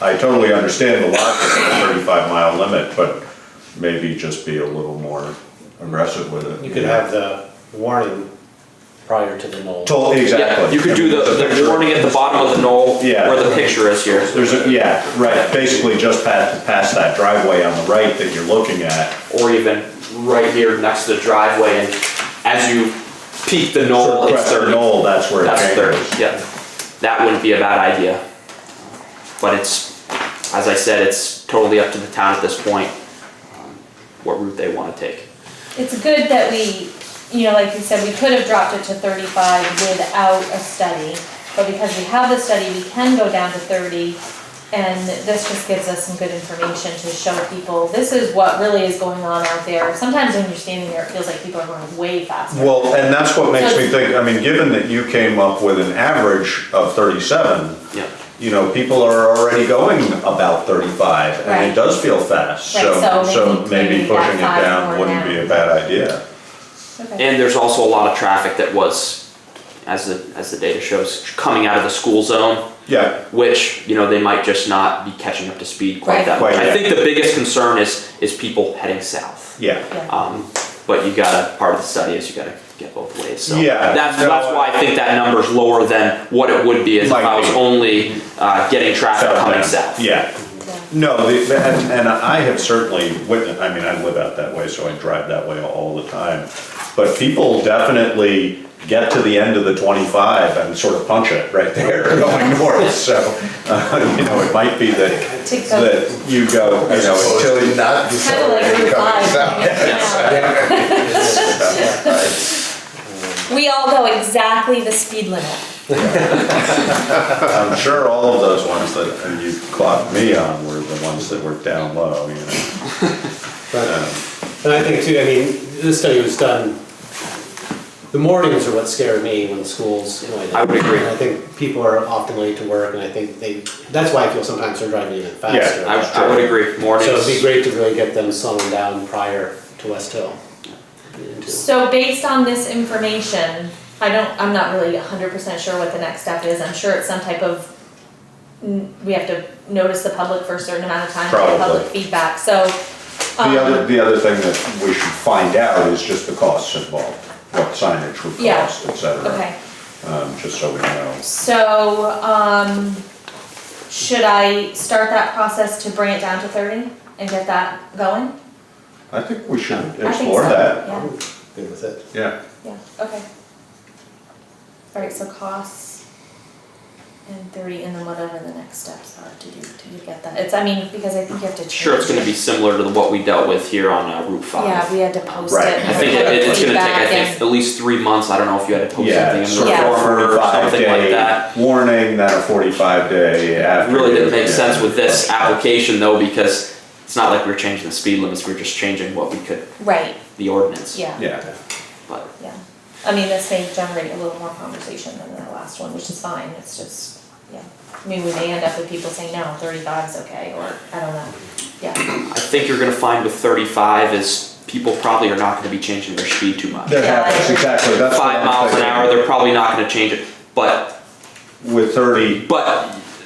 I totally understand the logic of a 35-mile limit, but maybe just be a little more aggressive with it. You could have the warning prior to the knoll. Exactly. Yeah, you could do the warning at the bottom of the knoll Yeah. where the picture is here. Right, basically just past that driveway on the right that you're looking at. Or even right here next to the driveway, and as you peak the knoll, it's Crest the 30. knoll, that's where it That's 30, changes. yeah. That wouldn't be a bad idea. But it's, as I said, it's totally up to the town at this point, what route they want to take. It's good that we, you know, like you said, we could have dropped it to 35 without a study, but because we have the study, we can go down to 30. And this just gives us some good information to show people, this is what really is going on out there. Sometimes when you're standing there, it feels like people are going way faster. Well, and that's what makes me think, I mean, given that you came up with an average of 37, Yeah. you know, people are already going about 35, and Right. it does feel fast. Right, so Maybe maybe pushing it that 5 down more wouldn't be down. a bad idea. Okay. And there's also a lot of traffic that was, as the data shows, coming out of the school zone, Yeah, which, you know, they might just not be catching up to speed quite Right. that much. Quite I yet. think the biggest concern is people heading south. yeah. Yeah. But you gotta, part of the study is you gotta get both ways, so. Yeah, That's no, why I think that number's lower than what it would be if Might I was be. only, getting traffic coming Southbound. south. Yeah. Yeah. No, and I have certainly witnessed, I mean, I live out that way, so I drive that way all the time. But people definitely get to the end of the 25 and sort of punch it right there going north. So, you know, it might be that you go, you know, until you not It's kind of like Route 5. Yeah. We all go exactly the speed limit. I'm sure all of those ones that you clocked me on were the ones that were down low, you know. And I think too, I mean, this study was done, the mornings are what scare me when the schools, you know. I would agree. And I think people are often late to work, and I think that's why I feel sometimes they're driving even faster. I would agree, mornings. So it'd be great to really get them slowing down prior to West Hill. So based on this information, I'm not really 100% sure what the next step is. I'm sure it's some type of, we have to notice the public for a certain amount of time to get Probably. public feedback, so. The other thing that we should find out is just the costs involved, what signage would Yeah. cost, et cetera. Okay, Just so we know. so, should I start that process to bring it down to 30 and get that going? I think we should I think explore so, that. Yeah, Good with it. Yeah. yeah, okay. Alright, so costs and 30, and then whatever the next steps are to get that. It's, I mean, because I think you have to change. Sure, it's gonna be similar to what we dealt with here on Route 5. Yeah, we had to post it. Right. and I think have it's gonna take, feedback at least 3 months, I don't know if you had to post Yeah, something in sort the of a former or something like 45-day that. warning, then a 45-day It after. really didn't make Yeah. sense with this application though, because it's not like we were changing the speed limits, we were just changing what we could, Right, the ordinance. yeah, Yeah. But, yeah. I mean, this may generate a little more conversation than the last one, which is fine, it's just, yeah. I mean, we may end up with people saying, no, 35 is okay, or, I don't know, yeah. I think you're gonna find with 35 is people probably are not gonna be changing their speed too much. There Yeah, happens, exactly, that's what 5 I'm miles an thinking. hour, they're probably not gonna change it, but With 30,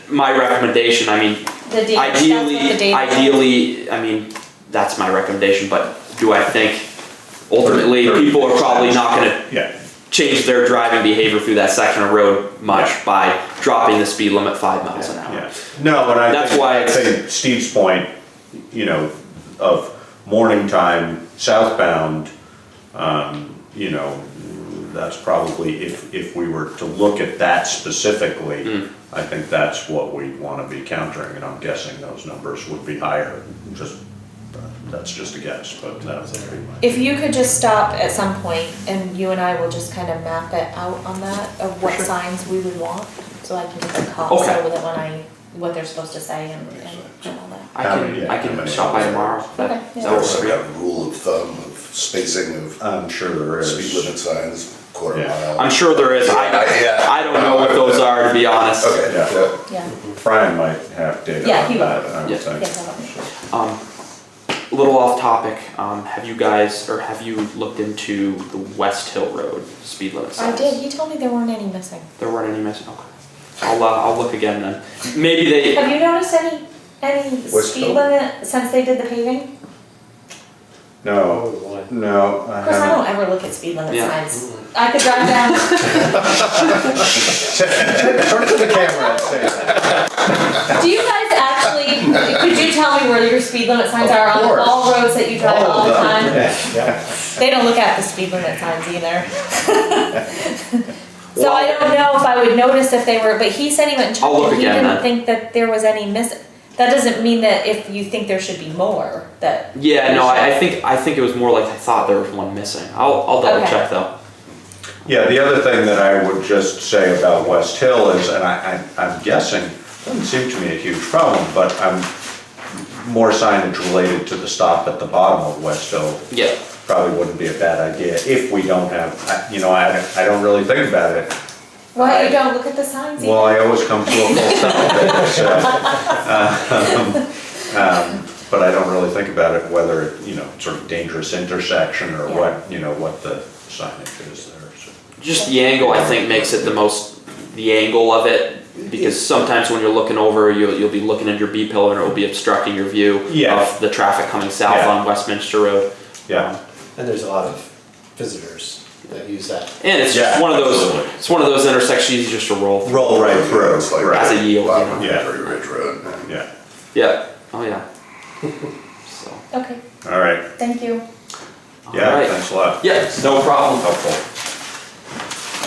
my recommendation, I mean, The data, that's what the data. ideally, I mean, that's my recommendation, but do I think ultimately 30 people are probably not gonna yeah. change their driving behavior through that section of road much Yeah. by dropping the speed limit 5 miles an hour. Yeah. No, and That's I why think Steve's point, you know, of morning time southbound, you know, that's probably, if we were to look at that specifically, I think that's what we want to be countering, and I'm guessing those numbers would be higher. Just, that's just a guess, but that would be my. If you could just stop at some point, and you and I will just kind of map it out on that, of what signs we would want, so I can get the cops Okay. over that what they're supposed to say and all that. I How can, many- I how can many stop by hours? tomorrow. Okay, That yeah. works Also for you. got a rule of thumb of spacing of I'm sure there is. speed limit signs. quarter Yeah. mile. I'm sure there is. Yeah. I don't know what those are, to be honest. Okay, Yeah. yeah. Yeah, Brian might have data Yeah, on he will. that, I would Yeah. think. yes, A little off topic, have you guys, or have you looked into the West Hill Road speed limit I signs? did, you told me there weren't any missing. There weren't any missing, okay. I'll look again then. Maybe they, Have you noticed any West speed Hill? limit since they did the paving? No, no, I Of course, I haven't. don't ever look at speed limit Yeah. signs. I could drive down, Turn to the camera and say that. do you guys actually, could you tell me where your speed limit signs Of are on course. all roads that you drive all the time? Yeah. They don't look at the speed limit signs either. So I don't know if I would notice if they were, but he said he went and checked I'll look and he again didn't then. think that there was any missing. That doesn't mean that if you think there should be more, that. yeah, no, I think it was more like I thought there was one missing. I'll double Okay. check though. Yeah, the other thing that I would just say about West Hill is, and I'm guessing, doesn't seem to me a huge problem, but more signage related to the stop at the bottom of West Hill Yeah. probably wouldn't be a bad idea if we don't have, I don't really think about it. Well, you don't look at the signs either? Well, I always come to a full stop, so, but I don't really think about it, whether, sort of dangerous intersection or Yeah. what the signage is there, so. Just the angle, I think, makes it the angle of it, because sometimes when you're looking over, you'll be looking at your B pillar and it will be obstructing your view Yeah. of the traffic coming south Yeah. on Westminster Road. Yeah. And there's a lot of visitors that use that. And it's just Yeah, one of those, absolutely. it's one of those intersections just to roll through. Roll right through, It's like right. As a yield, bottom of Yeah. Very Ridge Road. Yeah, Yeah, oh yeah. So, Okay, all right, thank you. yeah, alright. thanks a lot. Yeah, no problem. Helpful.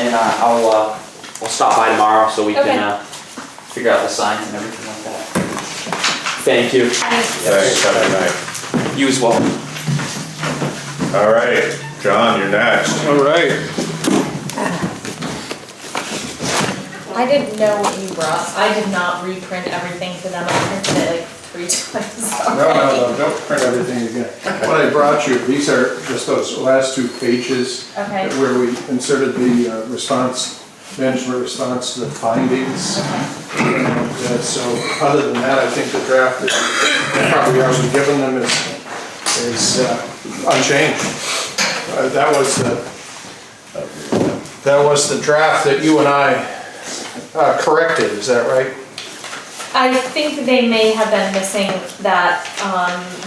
And I'll stop by tomorrow so we Okay. can figure out the signs and everything like that. Thank you. Thanks, have a good night. You as well. All right, John, you're next. All right. I didn't know what you brought. I did not reprint everything for them. I printed it like 3 times already. No, don't print everything again. What I brought you, these are just those last 2 pages Okay. where we inserted the management response to the findings. And so, other than that, I think the draft that you probably already given them is unchanged. That was the draft that you and I corrected, is that right? I think they may have been missing that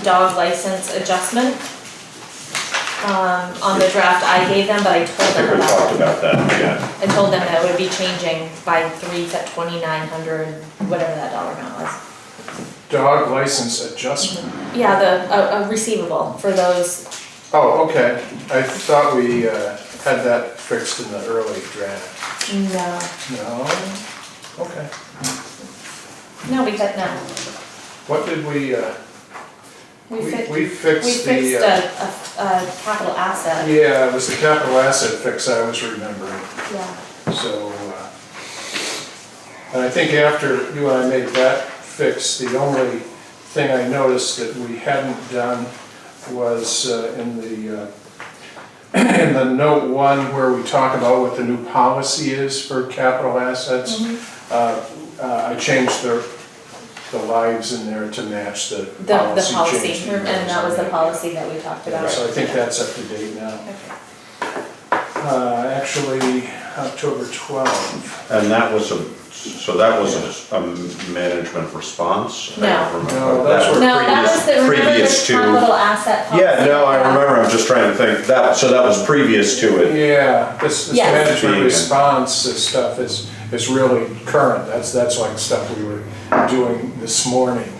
dog license adjustment on the draft I gave them, but I I told think them we talked about it. about that, yeah. I told them that it would be changing by 3 to 2,900, whatever that dollar amount was. Dog license adjustment. Yeah, a receivable for those. Oh, okay. I thought we had that fixed in the early draft. No, No? Okay. no, we cut, no. What did we We fixed fixed the, a capital asset. yeah, it was the capital asset fix I was remembering. Yeah. So, and I think after you and I made that fix, the only thing I noticed that we hadn't done was in the note 1 where we talk about what the new policy is for capital assets. I changed the lives in there to match the The policy policy, change. and that was the policy that we talked Yeah, about. so I think that's up to date now. Okay. Actually, October 12th. And that was a management response? I No. don't remember. No, that's That what- No, that was the, remember previous the to- capital asset policy? Yeah, no, I remember, I'm just trying to think, so that was previous to it. Yeah, this Yes. management Being- response, this stuff is really current. That's like stuff we were doing this morning.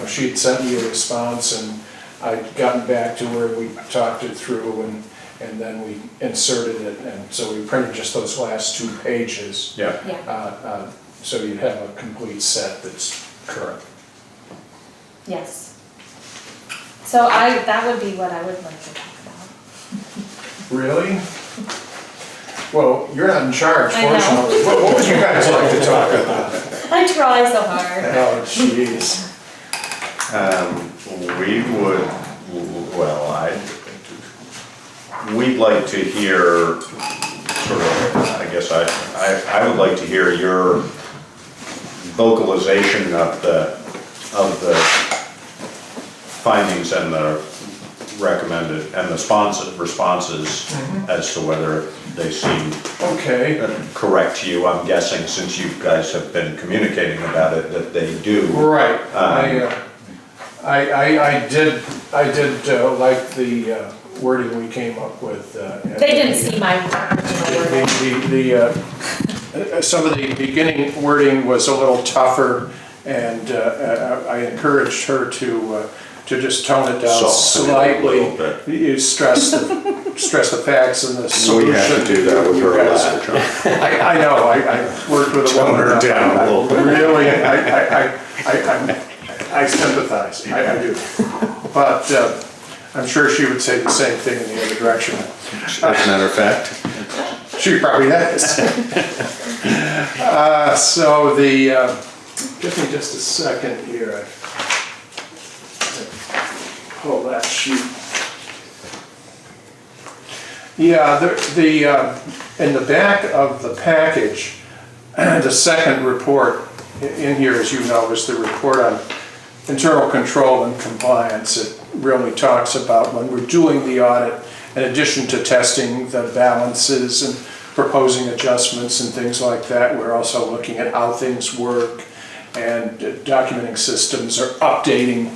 She'd sent me a response and I'd gotten back to her, we talked it through and then we inserted it. And so we printed just those last 2 pages. Yeah. Yeah, So you'd have a complete set that's current. yes. So that would be what I would like to talk about. Really? Well, you're not in charge, I know. fortunately. What would you guys like to talk about? I try so hard. Oh, jeez. We would, well, we'd like to hear sort of, I guess I would like to hear your vocalization of the findings and the recommended, and the responses as to whether they seem Okay. correct to you. I'm guessing, since you guys have been communicating about it, that they do. Right. I did like the wording we came up with. They didn't see my original wording. Some of the beginning wording was a little tougher, and I encouraged her to just tone it down Soften it a little slightly. bit. You stress the facts and the solution. We had to do that with her last time. I know, I worked with a Tone woman. her down a little bit. Really, I sympathize, I do. But I'm sure she would say the same thing in the other direction. As a matter of fact. She probably has. So give me just a second here. Pull that sheet. Yeah, in the back of the package, the second report in here, as you know, is the report on internal control and compliance. It really talks about when we're doing the audit, in addition to testing the balances and proposing adjustments and things like that, we're also looking at how things work and documenting systems, or updating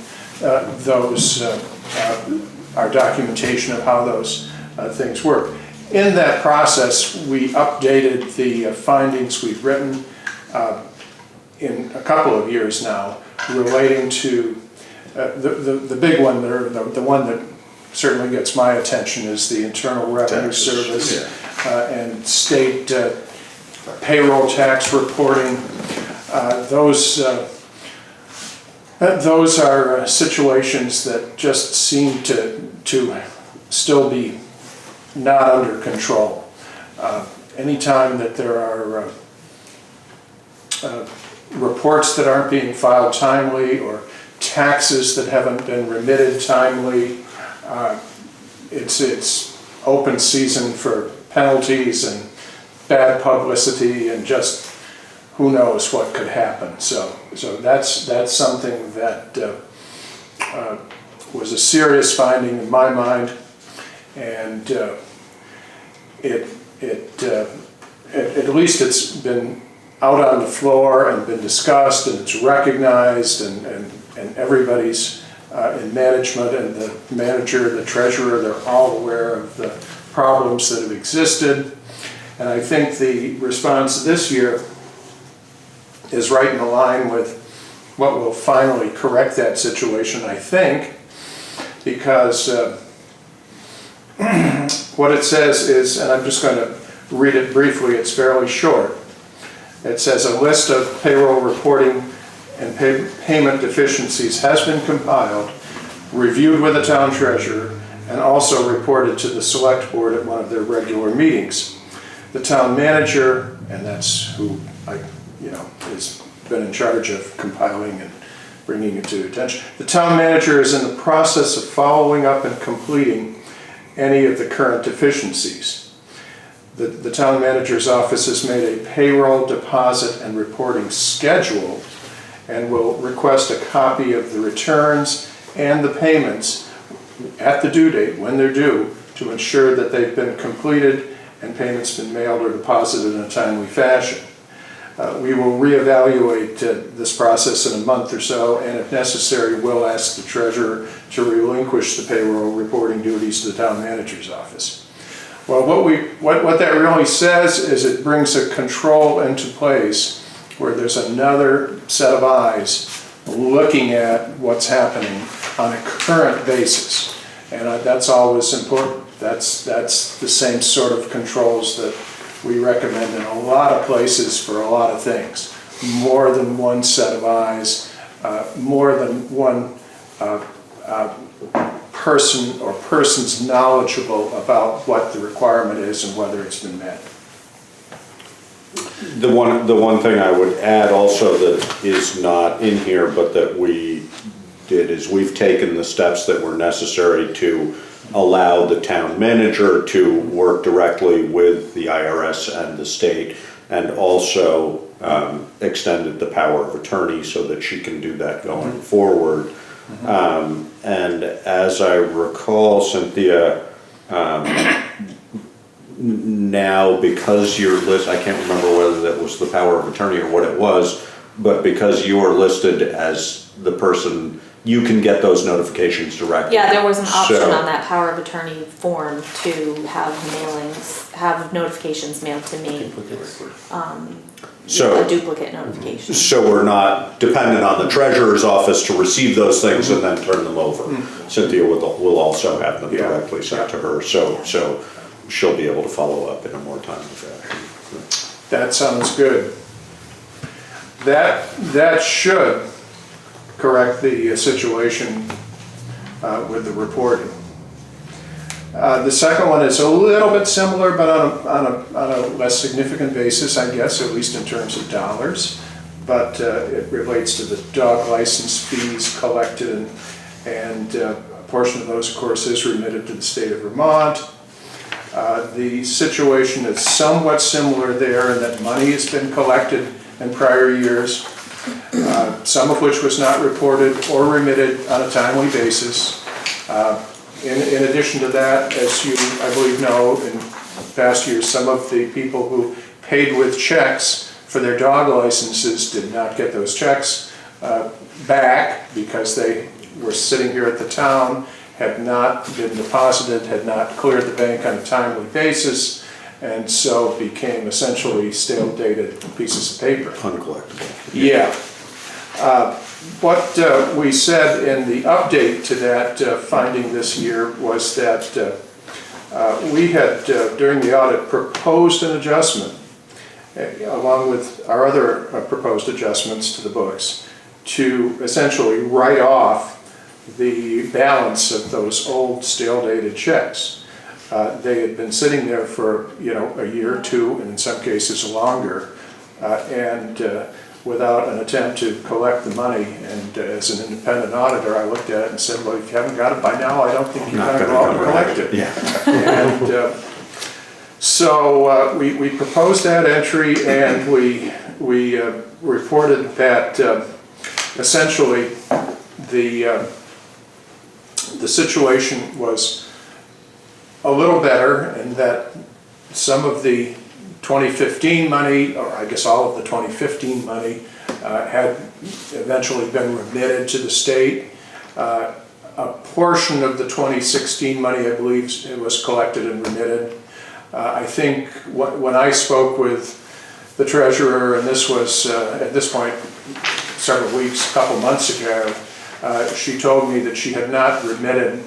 our documentation of how those things work. In that process, we updated the findings we've written in a couple of years now, relating to the big one, the one that certainly gets my attention, is the Internal Revenue Service and state payroll tax reporting. Those are situations that just seem to still be not under control. Anytime that there are reports that aren't being filed timely, or taxes that haven't been remitted timely, it's open season for penalties and bad publicity, and just who knows what could happen. So that's something that was a serious finding in my mind, and at least it's been out on the floor and been discussed, and it's recognized, and everybody's in management, and the manager, the treasurer, they're all aware of the problems that have existed. And I think the response this year is right in line with what will finally correct that situation, I think, because what it says is, and I'm just going to read it briefly, it's fairly short. It says, a list of payroll reporting and payment deficiencies has been compiled, reviewed with the town treasurer, and also reported to the select board at one of their regular meetings. The town manager, and that's who has been in charge of compiling and bringing it to attention. The town manager is in the process of following up and completing any of the current deficiencies. The town manager's office has made a payroll deposit and reporting schedule, and will request a copy of the returns and the payments at the due date, when they're due, to ensure that they've been completed and payments been mailed or deposited in a timely fashion. We will reevaluate this process in a month or so, and if necessary, we'll ask the treasurer to relinquish the payroll reporting duties to the town manager's office. Well, what that really says is it brings a control into place where there's another set of eyes looking at what's happening on a current basis, and that's always important. That's the same sort of controls that we recommend in a lot of places for a lot of things. More than one set of eyes, more than one person or persons knowledgeable about what the requirement is and whether it's been met. The one thing I would add also that is not in here, but that we did is we've taken the steps that were necessary to allow the town manager to work directly with the IRS and the state, and also extended the power of attorney so that she can do that going forward. And as I recall, Cynthia, now because you're I can't remember whether that was the power of attorney or what it was, but because you are listed as the person, you can get those notifications directly. Yeah, there was an option So- on that power of attorney form to have notifications mailed to me. So- A duplicate notification. So we're not dependent on the treasurer's office to receive those things and then turn them over. Cynthia will also have them Yeah. directly sent to her, so she'll be able to follow up in a more timely fashion. That sounds good. That should correct the situation with the reporting. The second one is a little bit similar, but on a less significant basis, I guess, at least in terms of dollars. But it relates to the dog license fees collected, and a portion of those, of course, is remitted to the state of Vermont. The situation is somewhat similar there in that money has been collected in prior years, some of which was not reported or remitted on a timely basis. In addition to that, as you, I believe, know, in past years, some of the people who paid with checks for their dog licenses did not get those checks back because they were sitting here at the town, had not been deposited, had not cleared the bank on a timely basis, and so became essentially stale dated pieces of paper. Uncollectible. Yeah. What we said in the update to that finding this year was that we had, during the audit, proposed an adjustment, along with our other proposed adjustments to the books, to essentially write off the balance of those old stale dated checks. They had been sitting there for a year or two, and in some cases longer, and without an attempt to collect the money. And as an independent auditor, I looked at it and said, well, if you haven't got it by now, I don't think you're going to go out and collect it. Yeah. And so we proposed that entry, and we reported that essentially the situation was a little better, and that some of the 2015 money, or I guess all of the 2015 money, had eventually been remitted to the state. A portion of the 2016 money, I believe, it was collected and remitted. I think when I spoke with the treasurer, and this was at this point several weeks, a couple months ago, she told me that she had not remitted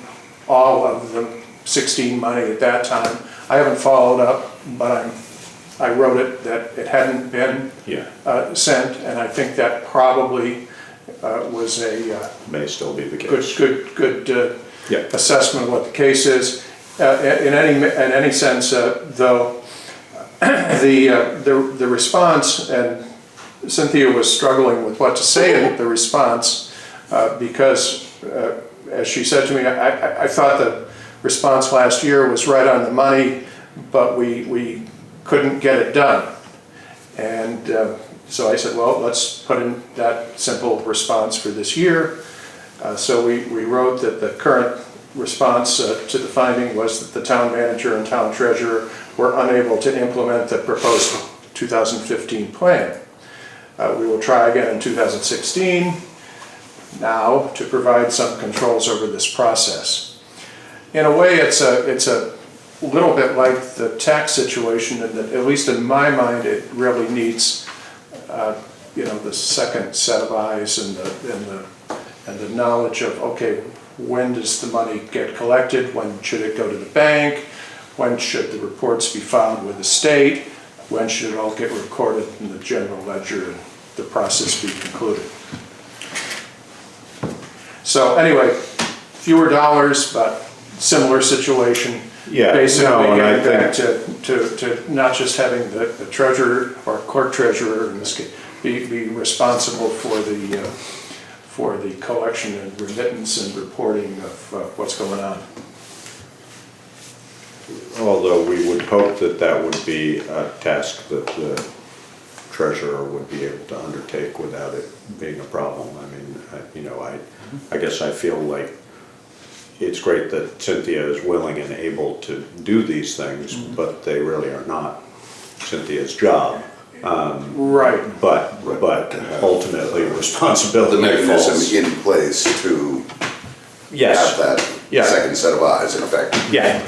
all of the 16 money at that time. I haven't followed up, but I wrote it that it hadn't been sent, and I think that probably was a May still be the case. good assessment of what the case is. In any sense, though, the response, and Cynthia was struggling with what to say in the response because, as she said to me, I thought the response last year was right on the money, but we couldn't get it done. And so I said, well, let's put in that simple response for this year. So we wrote that the current response to the finding was that the town manager and town treasurer were unable to implement the proposed 2015 plan. We will try again in 2016 now to provide some controls over this process. In a way, it's a little bit like the tax situation, in that, at least in my mind, it really needs the second set of eyes and the knowledge of, okay, when does the money get collected? When should it go to the bank? When should the reports be filed with the state? When should it all get recorded in the general ledger and the process be concluded? So anyway, fewer dollars, but similar situation. Yeah, Basically, no, and I getting back to not just having the treasurer or clerk treasurer in this case be responsible for the collection and remittance and reporting of what's going on. Although we would hope that that would be a task that the treasurer would be able to undertake without it being a problem. I mean, I guess I feel like it's great that Cynthia is willing and able to do these things, but they really are not Cynthia's job. Right. But ultimately The responsibility mechanism falls. in place to Yes, have that Yeah. second set of eyes, in effect. yeah,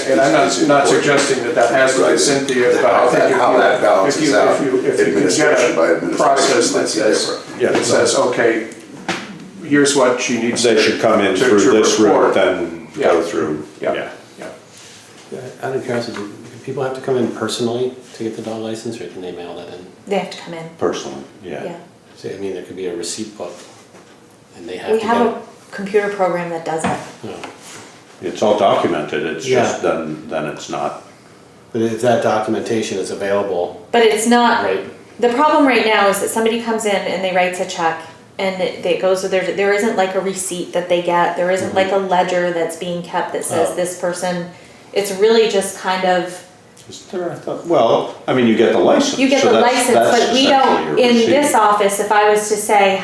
And I'm not is not important. suggesting that has to be Right. Cynthia, but I How think that- if how that balances you out, can get administration by a administration process that might be says, different. Yeah. that says, okay, here's what she needs to. they should come in to- through to this report. route, then go Yeah. through, Yeah. yeah. Yeah. Out of curiosity, do people have to come in personally to get the dog license, or can they mail that in? They have to come in, Personally, yeah. yeah. So, I mean, there could be a receipt book, and they have We to have get a computer program that does it. it. Oh. It's all documented, it's just Yeah. then it's not, But if that documentation is available, But it's not, right? the problem right now is that somebody comes in and they writes a check and it goes with there isn't like a receipt that they get, there isn't like a ledger that's being kept that says Oh. this person, it's really just kind of, is there, I thought, well, I mean, you get the license. you get so the that's- license, that's but we essentially don't, your in receipt. this office, if I was to say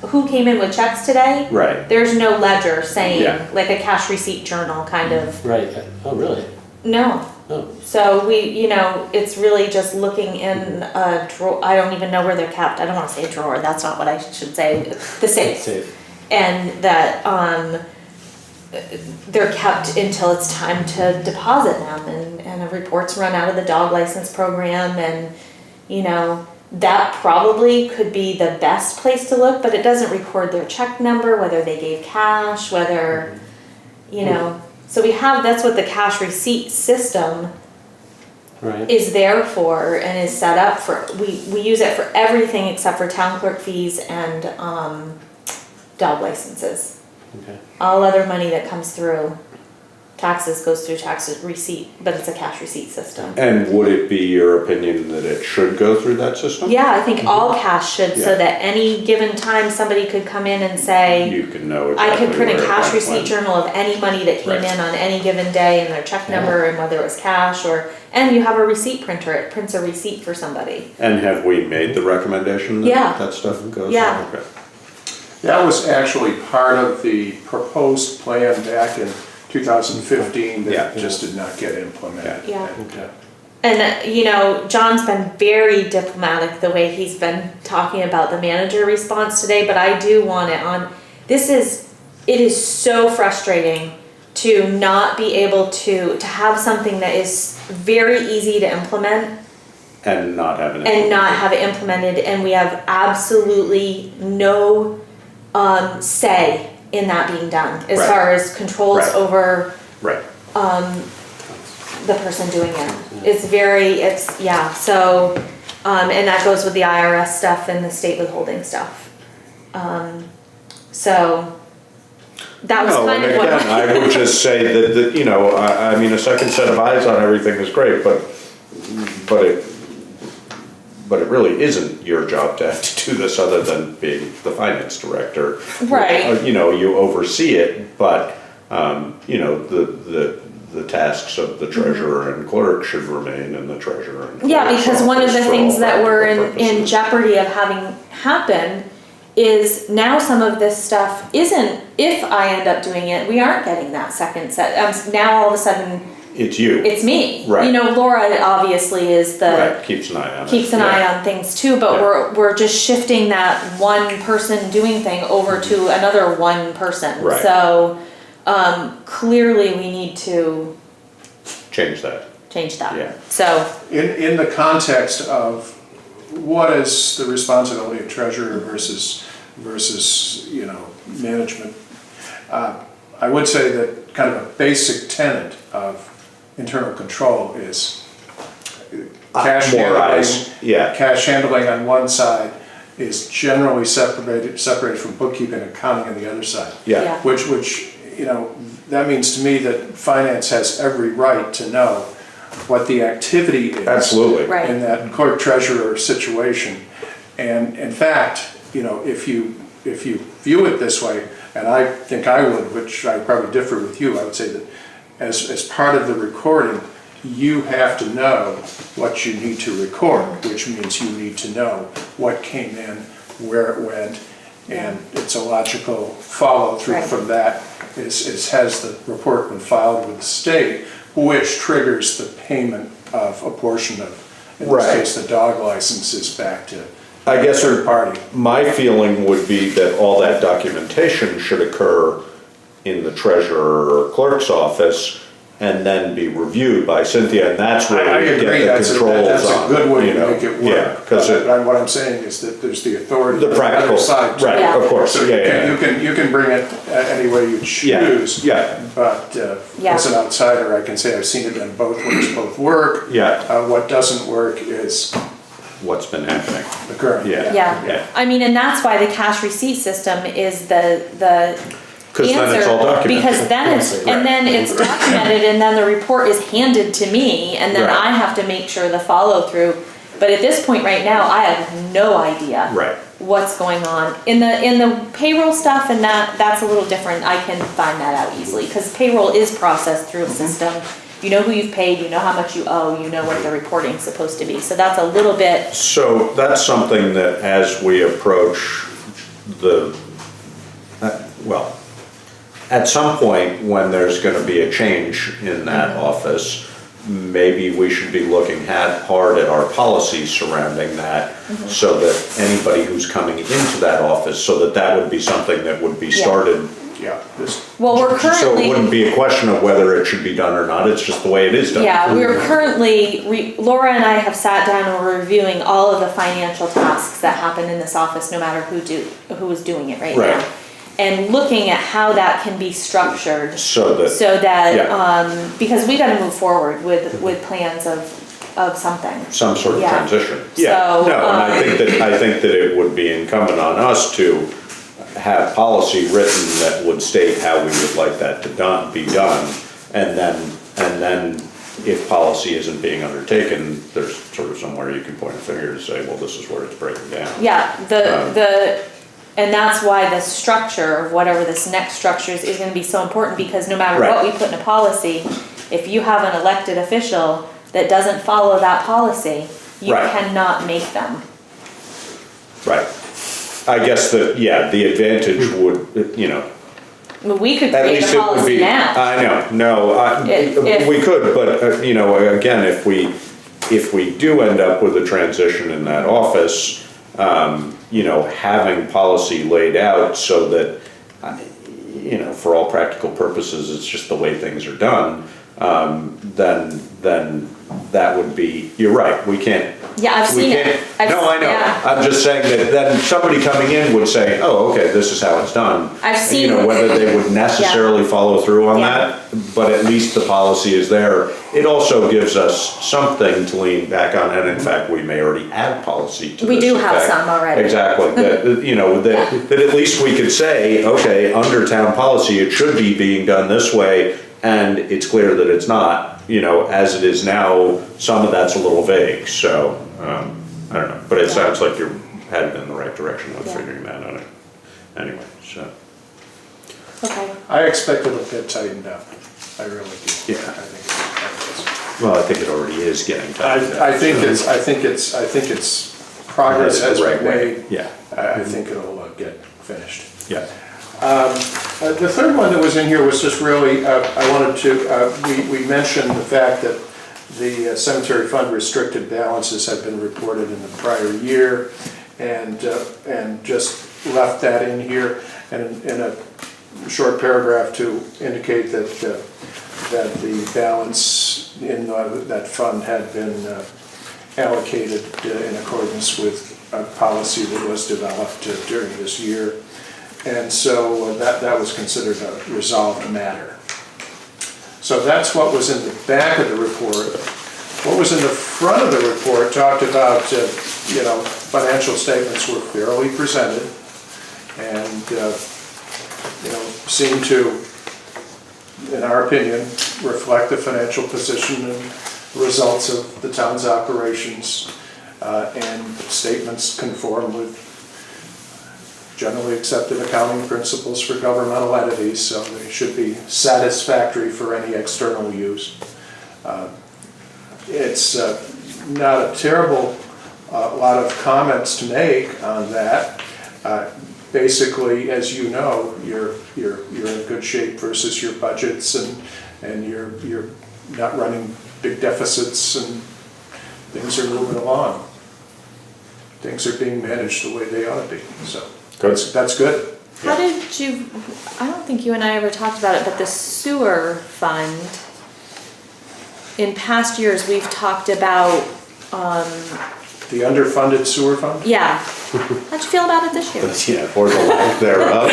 who came in with checks today, Right, there's no ledger saying, Yeah. like a cash receipt journal kind of, Right, oh, really? no. Oh, So it's really just looking in a drawer, I don't even know where they're kept, I don't wanna say a drawer, that's not what I should say, the safe. safe. And that, they're kept until it's time to deposit them and a report's run out of the dog license program and, that probably could be the best place to look, but it doesn't record their check number, whether they gave cash, whether, so that's what the cash receipt system Right. is there for and is set up for. We use it for everything except for town clerk fees and dog licenses. Okay. All other money that comes through taxes goes through tax receipt, but it's a cash receipt system. and would it be your opinion that it should go through that system? Yeah, I think all cash should, so Yeah. that any given time somebody could come in and say, You can know I exactly could print a where it cash went receipt when. journal of any money that came Right. in on any given day and their check number and whether it was cash and you have a receipt printer, it prints a receipt for somebody. And have we made the recommendation that Yeah. that stuff goes? Yeah. Okay. That was actually part of the proposed plan back in 2015 Yeah. that just did not get implemented. Yeah. And, And, John's been very diplomatic the way he's been talking about the manager response today, but I do want it on, it is so frustrating to not be able to have something that is very easy to implement And not have it. and not have it implemented, and we have absolutely no say in that being done as Right. far as controls Right. over Right. the person doing it. So and that goes with the IRS stuff and the state withholding stuff. So that was No, kind and of what. again, I would just say that, I mean, a second set of eyes on everything is great, but it really isn't your job to have to do this other than being the finance director. Right. You oversee it, but, the tasks of the treasurer and clerk should remain in the treasurer and clerk's Yeah, because one of the office for things all that we're practical in purposes. jeopardy of having happen is now some of this stuff isn't, if I end up doing it, we aren't getting that second set. Now all of a sudden, It's you. it's me. Right. Laura obviously is the, Right, keeps an eye on it. keeps an Yeah. eye on things too, but Yeah. we're just shifting that one person doing thing over to another one person. Right. So, clearly we need to Change that. change that. Yeah. So, in the context of what is the responsibility of treasurer versus management, I would say that kind of a basic tenet of internal control is cash More handling. eyes, yeah. Cash handling on one side is generally separated from bookkeeping and accounting on the other side. Yeah. Which, that means to me that finance has every right to know what the activity is. Absolutely. Right. In that clerk treasurer situation. And in fact, if you if you view it this way, and I think I would, which I probably differ with you, I would say that as part of the recording, you have to know what you need to record, which means you need to know what came in, where it went, and it's a logical follow-through Right. from that is has the report been filed with the state, which triggers the payment of a portion of, in this Right. case, the dog licenses back to I guess third party. my feeling would be that all that documentation should occur in the treasurer or clerk's office and then be reviewed by Cynthia, and that's where I we agree, get the that's controls on. a good way you to know. make it Yeah, work. because What I'm saying is that there's the authority the on the practical, other side. right, Yeah. of course, So yeah. you can bring it any way you choose. Yeah. But Yeah. as an outsider, I can say I've seen it done both ways, both work. Yeah. What doesn't work is What's been happening. the current. Yeah. Yeah, I mean, and that's why the cash receipt system is the Because then it's all answer, documented. because then it's, Right. and then it's documented, and then the report is handed to me, and then Right. I have to make sure the follow-through. But at this point right now, I have no idea Right. what's going on. In the payroll stuff, and that's a little different, I can find that out easily, because payroll is processed through a system. You know who you've paid, you know how much you owe, you know what the reporting's supposed to be, so that's a little bit, So that's something that as we approach well, at some point when there's gonna be a change in that office, maybe we should be looking hard at our policies surrounding that, so that anybody who's coming into that office, so that would be something that would be Yeah. started. Yeah, this, well, we're currently. So it wouldn't be a question of whether it should be done or not, it's just the way it is done. Yeah, we're currently, Laura and I have sat down and we're reviewing all of the financial tasks that happen in this office, no matter who is doing it right now. Right. And looking at how that can be structured, So that, yeah. because we gotta move forward with plans of something. Some sort of Yeah. transition. So, Yeah, no, and I think that it would be incumbent on us to have policy written that would state how we would like that to be done. And then if policy isn't being undertaken, there's sort of somewhere you can point a finger and say, well, this is where it's breaking down. Yeah, and that's why the structure of whatever this next structure is gonna be so important, because no matter what Right. we put in a policy, if you have an elected official that doesn't follow that policy, you Right. cannot make them. Right. I guess that, yeah, the advantage would, I mean, we could at create least a it would policy be. now. I know, no, If- we could, but, again, if we do end up with a transition in that office, having policy laid out so that, for all practical purposes, it's just the way things are done, then that would be, you're right, we can't. Yeah, I've we seen can't- it. No, I know, Yeah. I'm just saying that then somebody coming in would say, oh, okay, this is how it's done. I've seen- Whether they would necessarily follow through on Yeah. that, but at least the policy is there. It also gives us something to lean back on, and in fact, we may already have policy to this We do have effect. some already. Exactly, that at least we could say, okay, under town policy, it should be being done this way, and it's clear that it's not. As it is now, some of that's a little vague, so, I don't know, but it sounds like you're headed in the right direction with Yeah. figuring that out. Anyway, so, Okay, I expect it'll get tightened up, I really do. Yeah. I think well, I think it already is getting tightened up. I think it's progress That's has the right been way. made. Yeah. I think it'll get finished. Yeah. The third one that was in here was just really, I wanted to, we mentioned the fact that the cemetery fund restricted balances had been reported in the prior year, and just left that in here, and in a short paragraph to indicate that the balance in that fund had been allocated in accordance with a policy that was developed during this year. And so that was considered a resolved matter. So that's what was in the back of the report. What was in the front of the report talked about, financial statements were fairly presented and, seemed to, in our opinion, reflect the financial position and results of the town's operations, and statements conform with generally accepted accounting principles for governmental entities, so they should be satisfactory for any external use. It's not a terrible lot of comments to make on that. Basically, as you know, you're in good shape versus your budgets, and you're not running big deficits, and things are moving along. Things are being managed the way they ought to be, so that's good. How did you, I don't think you and I ever talked about it, but the sewer fund, in past years, we've talked about, The underfunded sewer fund? yeah. How'd you feel about it this year? Yeah, or the lack thereof.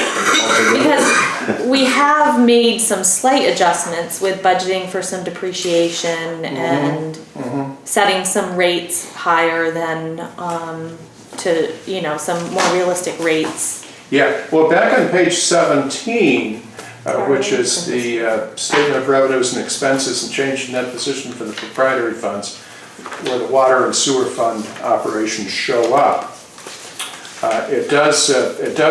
Because we have made some slight adjustments with budgeting for some depreciation and setting some rates higher than, to, some more realistic rates. Yeah, well, back on page 17, which is the statement of revenues and expenses and change in net position for the proprietary funds, where the water and sewer fund operations show up. It does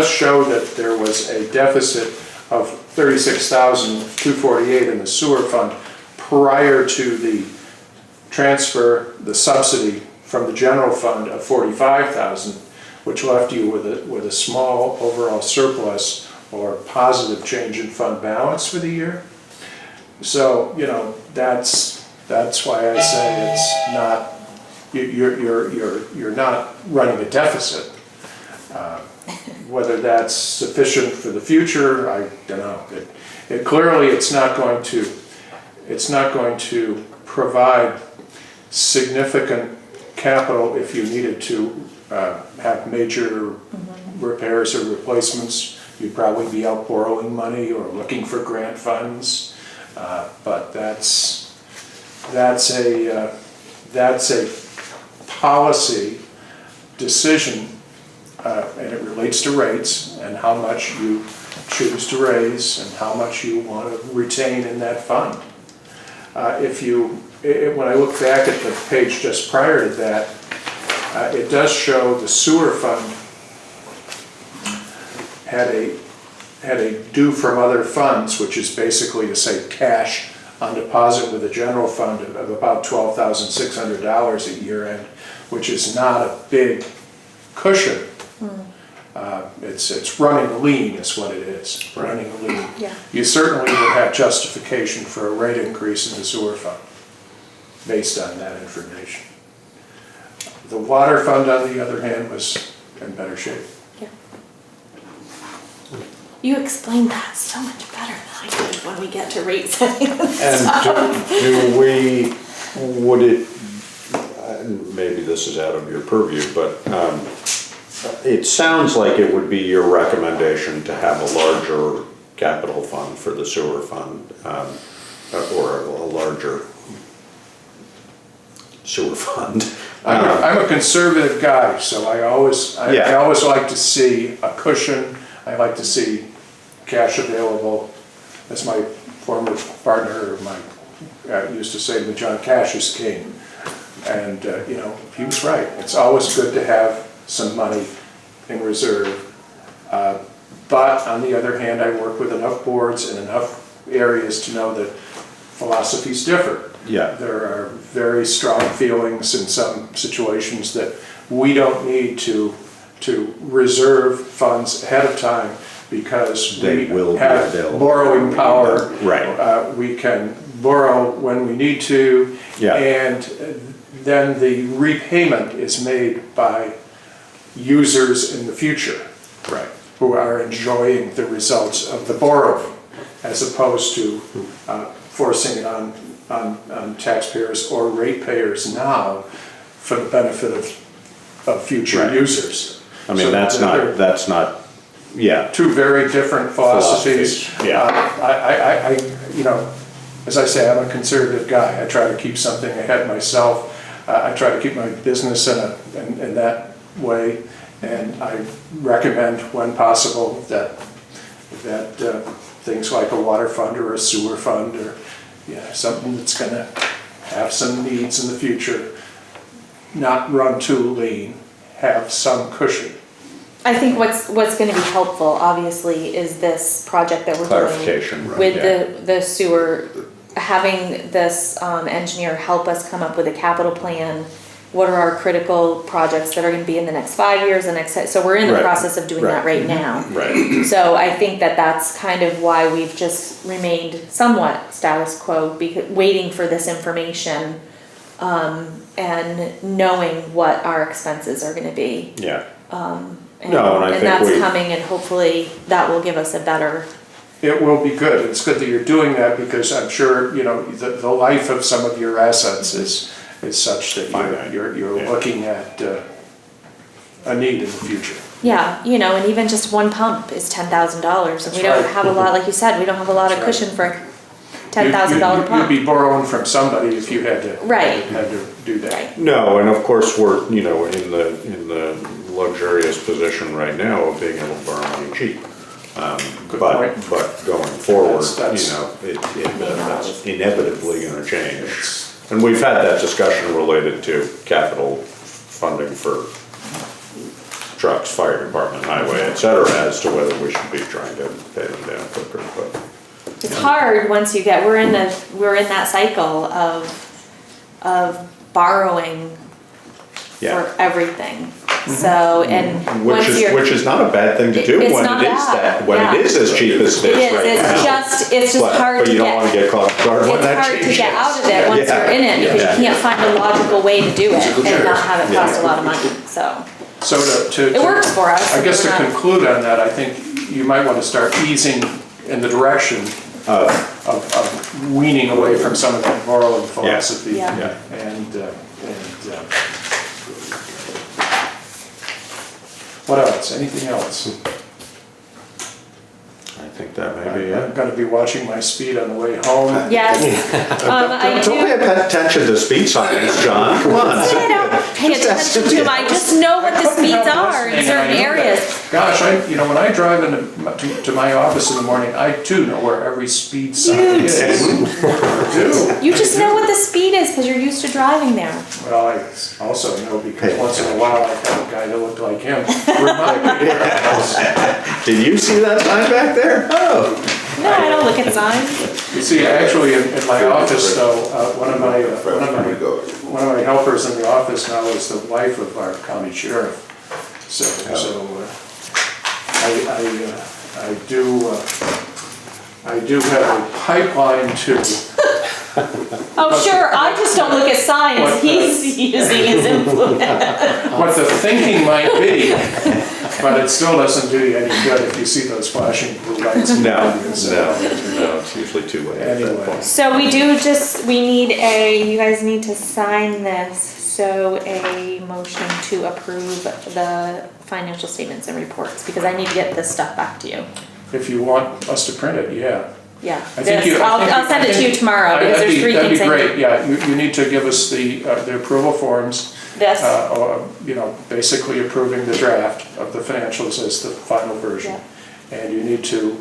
show that there was a deficit of $36,248 in the sewer fund prior to the transfer, the subsidy from the general fund of $45,000, which left you with a small overall surplus or positive change in fund balance for the year. So that's why I say it's not, you're not running a deficit. Whether that's sufficient for the future, I don't know. Clearly, it's not going to provide significant capital if you needed to have major repairs or replacements. You'd probably be out borrowing money or looking for grant funds, but that's a policy decision, and it relates to rates and how much you choose to raise and how much you want to retain in that fund. When I look back at the page just prior to that, it does show the sewer fund had a due from other funds, which is basically to say cash on deposit with the general fund of about $12,600 at year end, which is not a big cushion. It's running lean is what it is, running lean. Yeah. You certainly would have justification for a rate increase in the sewer fund based on that information. The water fund, on the other hand, was in better shape. Yeah. You explained that so much better than I did when we get to rate setting. And would it, maybe this is out of your purview, but it sounds like it would be your recommendation to have a larger capital fund for the sewer fund, or a larger sewer fund. I'm a conservative guy, so I always like to see a cushion. I like to see cash available. As my former partner, used to say to me, John, cash is king. And he was right. It's always good to have some money in reserve. But on the other hand, I work with enough boards in enough areas to know that philosophies differ. Yeah. There are very strong feelings in some situations that we don't need to reserve funds ahead of time because They we will be have available. borrowing power. Right. We can borrow when we need to. Yeah. And then the repayment is made by users in the future. Right. Who are enjoying the results of the borrowing, as opposed to forcing it on taxpayers or ratepayers now for the benefit of future Right. users. I mean, So that's not, yeah. two very different philosophies. Yeah. As I say, I'm a conservative guy. I try to keep something ahead myself. I try to keep my business in that way, and I recommend, when possible, that things like a water fund or a sewer fund or something that's going to have some needs in the future, not run too lean, have some cushion. I think what's gonna be helpful, obviously, is this project that we're doing. Clarification, right, With yeah. the sewer, having this engineer help us come up with a capital plan. What are our critical projects that are gonna be in the next 5 years, so we're in the Right. process of doing that right now. Right. So I think that that's kind of why we've just remained somewhat status quo, waiting for this information, and knowing what our expenses are gonna be. Yeah. And, No, and I think that's we- coming, and hopefully that will give us a better, It will be good. It's good that you're doing that because I'm sure, you know, the life of some of your assets is such that Finite. you're Yeah. looking at a need in the future. yeah, you know, and even just one pump is $10,000. And we That's don't right. have a lot, like you said, we don't have a lot of That's right. cushion for a $10,000 pump. You'd be borrowing from somebody if you had to. Right. Had to do that. Right. No, and of course, we're, you know, in the luxurious position right now of being able to borrow money cheap. Good But point. going forward, That's- you know, that's inevitably gonna change. And we've had that discussion related to capital funding for trucks, fire department, highway, et cetera, as to whether we should be trying to pay them down quicker, but. It's hard once you get, we're in that cycle of borrowing Yeah. for everything. So, and once you're. Which is not a bad thing to do It's when not it is bad, that, when yeah. it is as cheap as it It is is, right it's now. just hard But to you don't wanna get, get caught off guard when it's that hard to changes. get out of it once Yeah. you're in it, because Yeah. you can't find a logical way to do it and not have it cost a Yeah. lot of money, so. So to. It works for us. I guess to We're not- conclude on that, I think you might want to start easing in the direction of weaning away from some of that borrowing philosophy. Yeah. Yeah. And what else? Anything else? I think that may be I'm it. gonna be watching my speed on the way home. Yes, I Don't pay do. attention to speed signs, John, come on. I don't pay attention to them, I just know what the speeds are in certain areas. Gosh, when I drive to my office in the morning, I too know where every speed sign is. I do. You just know what the speed is because you're used to driving there. Well, I also know because once in a while I have a guy that looked like him. Remind me where I was. Did you see that sign back there? Oh. No, I don't look at signs. You see, actually, in my office though, one of my helpers in the office now is the wife of our county sheriff. So I do have a pipeline to. Oh, sure, I just don't look at signs, he's using his influence. What the thinking might be, but it still doesn't do you any good if you see those flashing blue lights. No, it's usually two-way at that Anyway. point. So we you guys need to sign this, so a motion to approve the financial statements and reports, because I need to get this stuff back to you. If you want us to print it, yeah. Yeah, I think this, I'll send it to you tomorrow, because there's three things I need. That'd be great, yeah, you need to give us the approval forms, This, basically approving the draft of the financials as the final version. Yeah. And you need to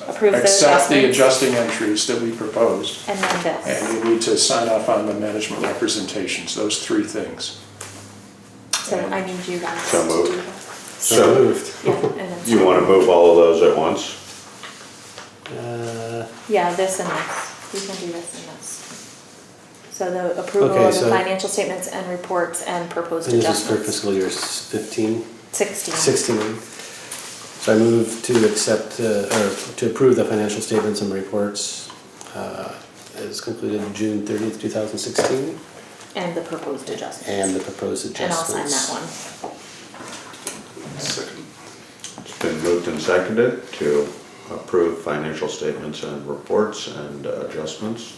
Approve the accept the adjustments. adjusting entries that we proposed. and then this. And you need to sign off on the management representations, those three things. So I need you guys So to moved. do that. So, moved. Yeah, and then. you wanna move all of those at once? Yeah, this and this, we can do this and this. So the approval Okay, of the so- financial statements and reports and proposed And this is for adjustments. fiscal year 15, 16. 16. So I move to accept, or to approve the financial statements and reports as concluded June 30th, 2016, And the proposed adjustments. and the proposed And I'll adjustments. sign that one. It's been moved and seconded to approve financial statements and reports and adjustments.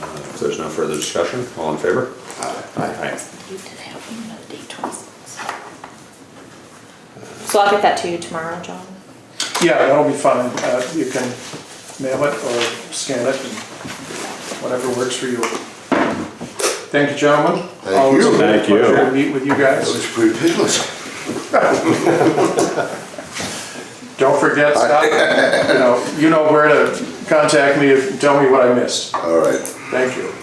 If there's no further discussion, all in favor? Aye. You did have another date, 26. So I'll get that to you tomorrow, John. Yeah, that'll be fine. You can mail it or scan it, and whatever works for you. Thank you, gentlemen. Thank Always you. a Thank you. pleasure to meet with you That guys. was pretty painless. Don't forget, stop. You know where to contact me and tell me what I missed. All right. Thank you.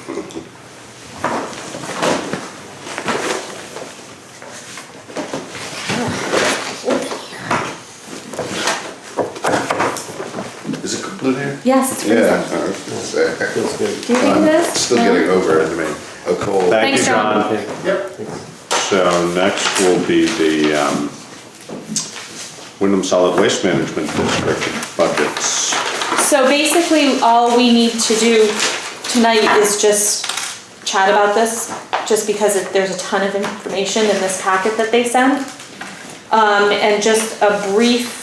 Yes, it's freezing. Yeah, I was gonna say. Feels good. Do you think it is? Still No? getting over it, a cold. Thank you, Thanks, John. John. Okay. So next will be the Windham Solid Waste Management District budgets. So basically, all we need to do tonight is just chat about this, just because there's a ton of information in this packet that they sent. And just a brief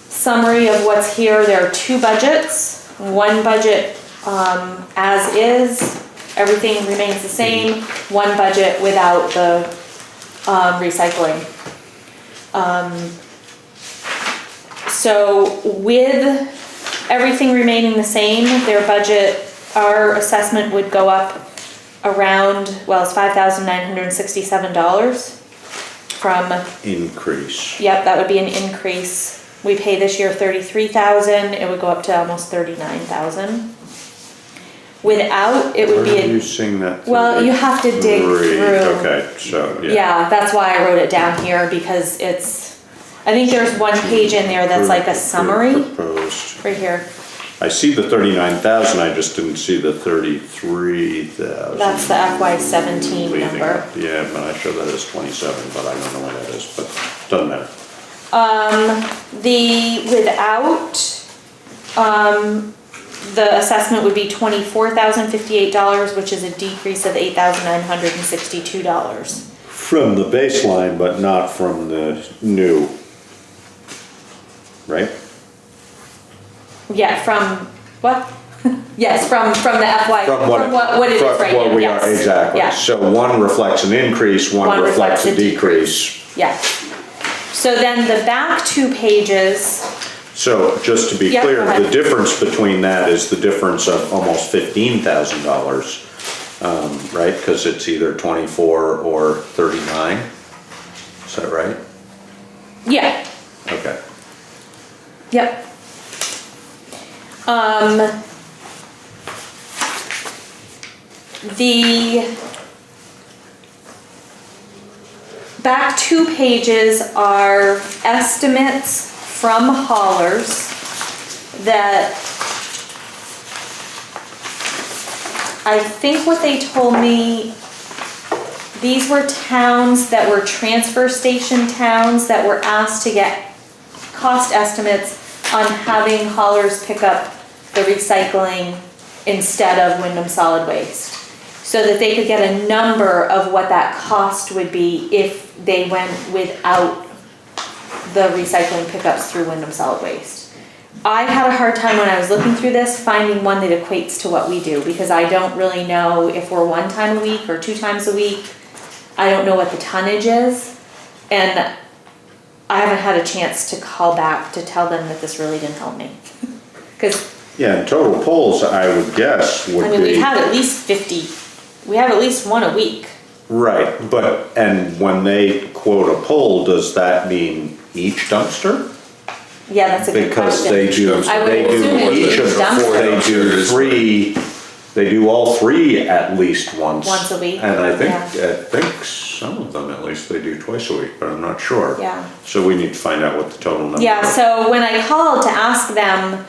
summary of what's here. There are two budgets. One budget as is, everything remains the same. One budget without the recycling. So with everything remaining the same, their budget, our assessment would go up around, well, it's $5,967 from, Increase. yep, that would be an increase. We pay this year $33,000, it would go up to almost $39,000. Without, it would Where be are you a, seeing that? well, you have to dig 33? through. Okay, so, yeah. Yeah, that's why I wrote it down here, because it's, I think there's one page in there that's like a summary, Proposed. right here. I see the 39,000, I just didn't see the 33,000. That's the FY17 leading number. up. Yeah, but I show that as 27, but I don't know what that is, but doesn't matter. The without, the assessment would be $24,058, which is a decrease of $8,962. From the baseline, but not from the new, right? Yeah, from, what? Yes, from the FY, From what what it is from right what now, we yes. are, exactly. Yeah. So one reflects an increase, one reflects a decrease. Yeah. So then the back two pages, So just to be Yeah, clear, go ahead. the difference between that is the difference of almost $15,000, right? Because it's either 24 or 39. Is that right? yeah, Okay. yep. The back two pages are estimates from haulers that I think what they told me, these were towns that were transfer station towns that were asked to get cost estimates on having haulers pick up the recycling instead of Windham Solid Waste. So that they could get a number of what that cost would be if they went without the recycling pickups through Windham Solid Waste. I had a hard time when I was looking through this finding one that equates to what we do, because I don't really know if we're 1 time a week or 2 times a week. I don't know what the tonnage is, and I haven't had a chance to call back to tell them that this really didn't help me. Because, Yeah, and total polls, I would guess, would I be. mean, we've had at least 50, we have at least one a week. Right, but, and when they quote a poll, does that mean each dumpster? Yeah, that's a good Because question. they do, I would they assume do it's each of the dumpster. four, they do three, they do all three at least once. Once a week, And I yeah. think some of them at least they do twice a week, but I'm not sure. Yeah. So we need to find out what the total number is. Yeah, so when I called to ask them,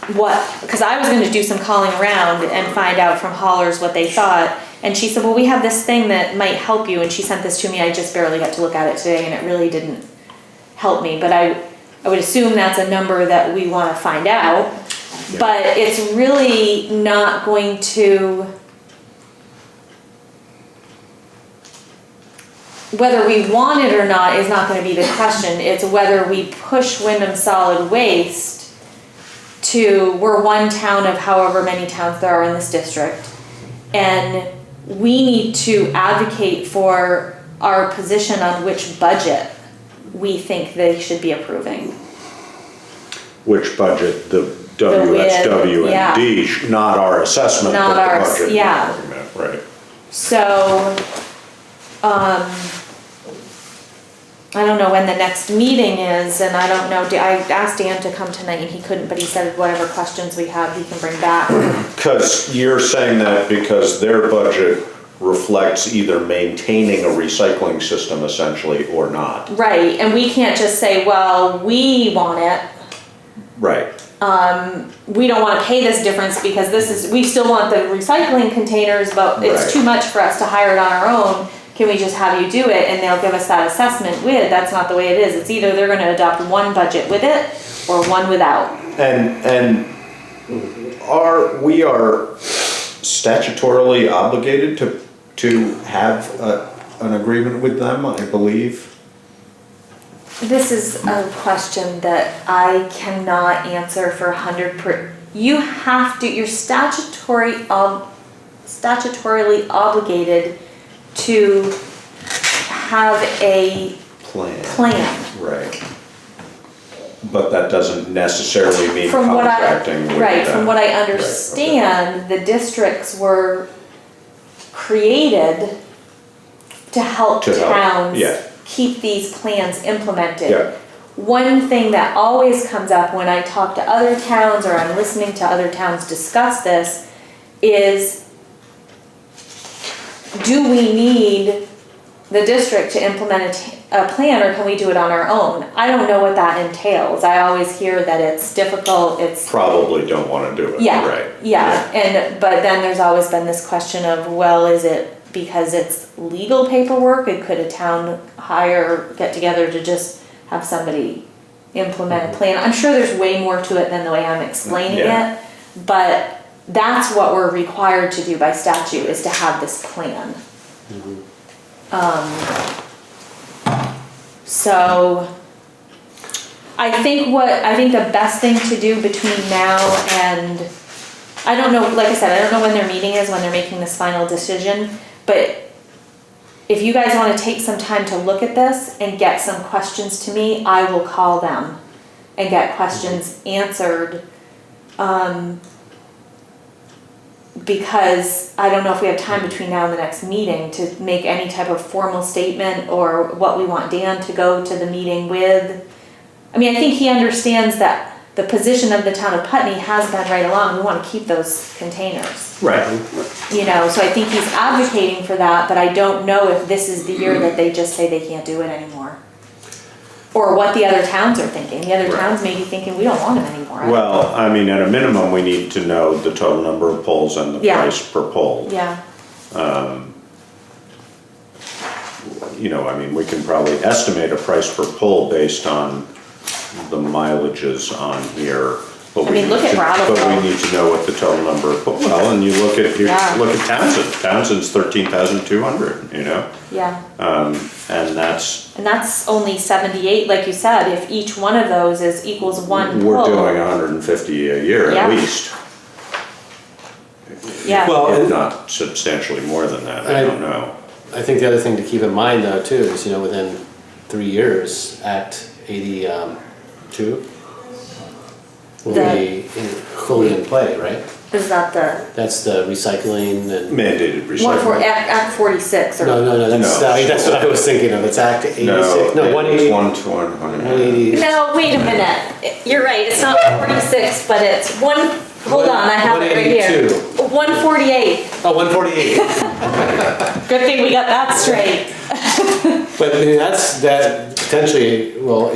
because I was gonna do some calling around and find out from haulers what they thought, and she said, well, we have this thing that might help you, and she sent this to me, I just barely got to look at it today, and it really didn't help me, but I would assume that's a number that we wanna find out, but it's really not going to, whether we want it or not is not gonna be the question, it's whether we push Windham Solid Waste to, we're one town of however many towns there are in this district, and we need to advocate for our position on which budget we think they should be approving. Which budget, the WID, yeah. WSW&D, not our assessment, Not but the ours, budget. yeah. Right. So, I don't know when the next meeting is, and I don't know, I asked Dan to come tonight and he couldn't, but he said whatever questions we have, he can bring back. Because you're saying that because their budget reflects either maintaining a recycling system essentially or not. Right, and we can't just say, well, we want it, Right. we don't wanna pay this difference because we still want the recycling containers, but it's Right. too much for us to hire it on our own. Can we just have you do it? And they'll give us that assessment with, that's not the way it is. It's either they're gonna adopt one budget with it or one without. And we are statutorily obligated to have an agreement with them, I believe. This is a question that I cannot answer for 100%. You have to, you're statutorily obligated to have a plan. Right. But that doesn't necessarily mean From what contracting with right, them. from what I Right, okay. understand, the districts were created to help towns yeah. keep these plans implemented. Yeah. One thing that always comes up when I talk to other towns or I'm listening to other towns discuss this is, do we need the district to implement a plan or can we do it on our own? I don't know what that entails. I always hear that it's difficult, it's Probably don't want to do it. yeah, Right. yeah, but then there's always been this question of, well, is it because it's legal paperwork, and could a town get together to just have somebody implement a plan? I'm sure there's way more to it than the way I'm explaining Yeah. it, but that's what we're required to do by statute, is to have this plan. So I think the best thing to do between now and, I don't know, like I said, I don't know when their meeting is, when they're making this final decision, but if you guys wanna take some time to look at this and get some questions to me, I will call them and get questions answered. Because I don't know if we have time between now and the next meeting to make any type of formal statement or what we want Dan to go to the meeting with. I mean, I think he understands that the position of the town of Putney has been right along, we wanna keep those containers. Right. You know, so I think he's advocating for that, but I don't know if this is the year that they just say they can't do it anymore. Or what the other towns are thinking. The other Right. towns may be thinking, we don't want them anymore. Well, I mean, at a minimum, we need to know the total number of polls and the Yeah. price per poll. Yeah, You know, I mean, we can probably estimate a price per poll based on the mileages on here. But I mean, we look need at to- Brattleboro. But we need to know what the total number of, well, and you look at Townsend. Townsend's 13,200, you know? yeah. And that's, And that's only 78, like you said, if each one of those equals one we're pull. doing 150 a year Yeah. at least. Yeah. Well, If and not substantially more than that, I don't know. I think the other thing to keep in mind though too is, you know, within 3 years, Act 82 will be fully in play, right? Is that the, That's the recycling and. Mandated one for, recycling. Act 46 or? No, that's, No. that's what I was thinking of, it's Act 86, no, it's 180, 180. No, wait a minute, you're right, it's not 46, but it's hold on, I have it right here. 148, Oh, 148. good thing we got that straight. But I mean, that potentially will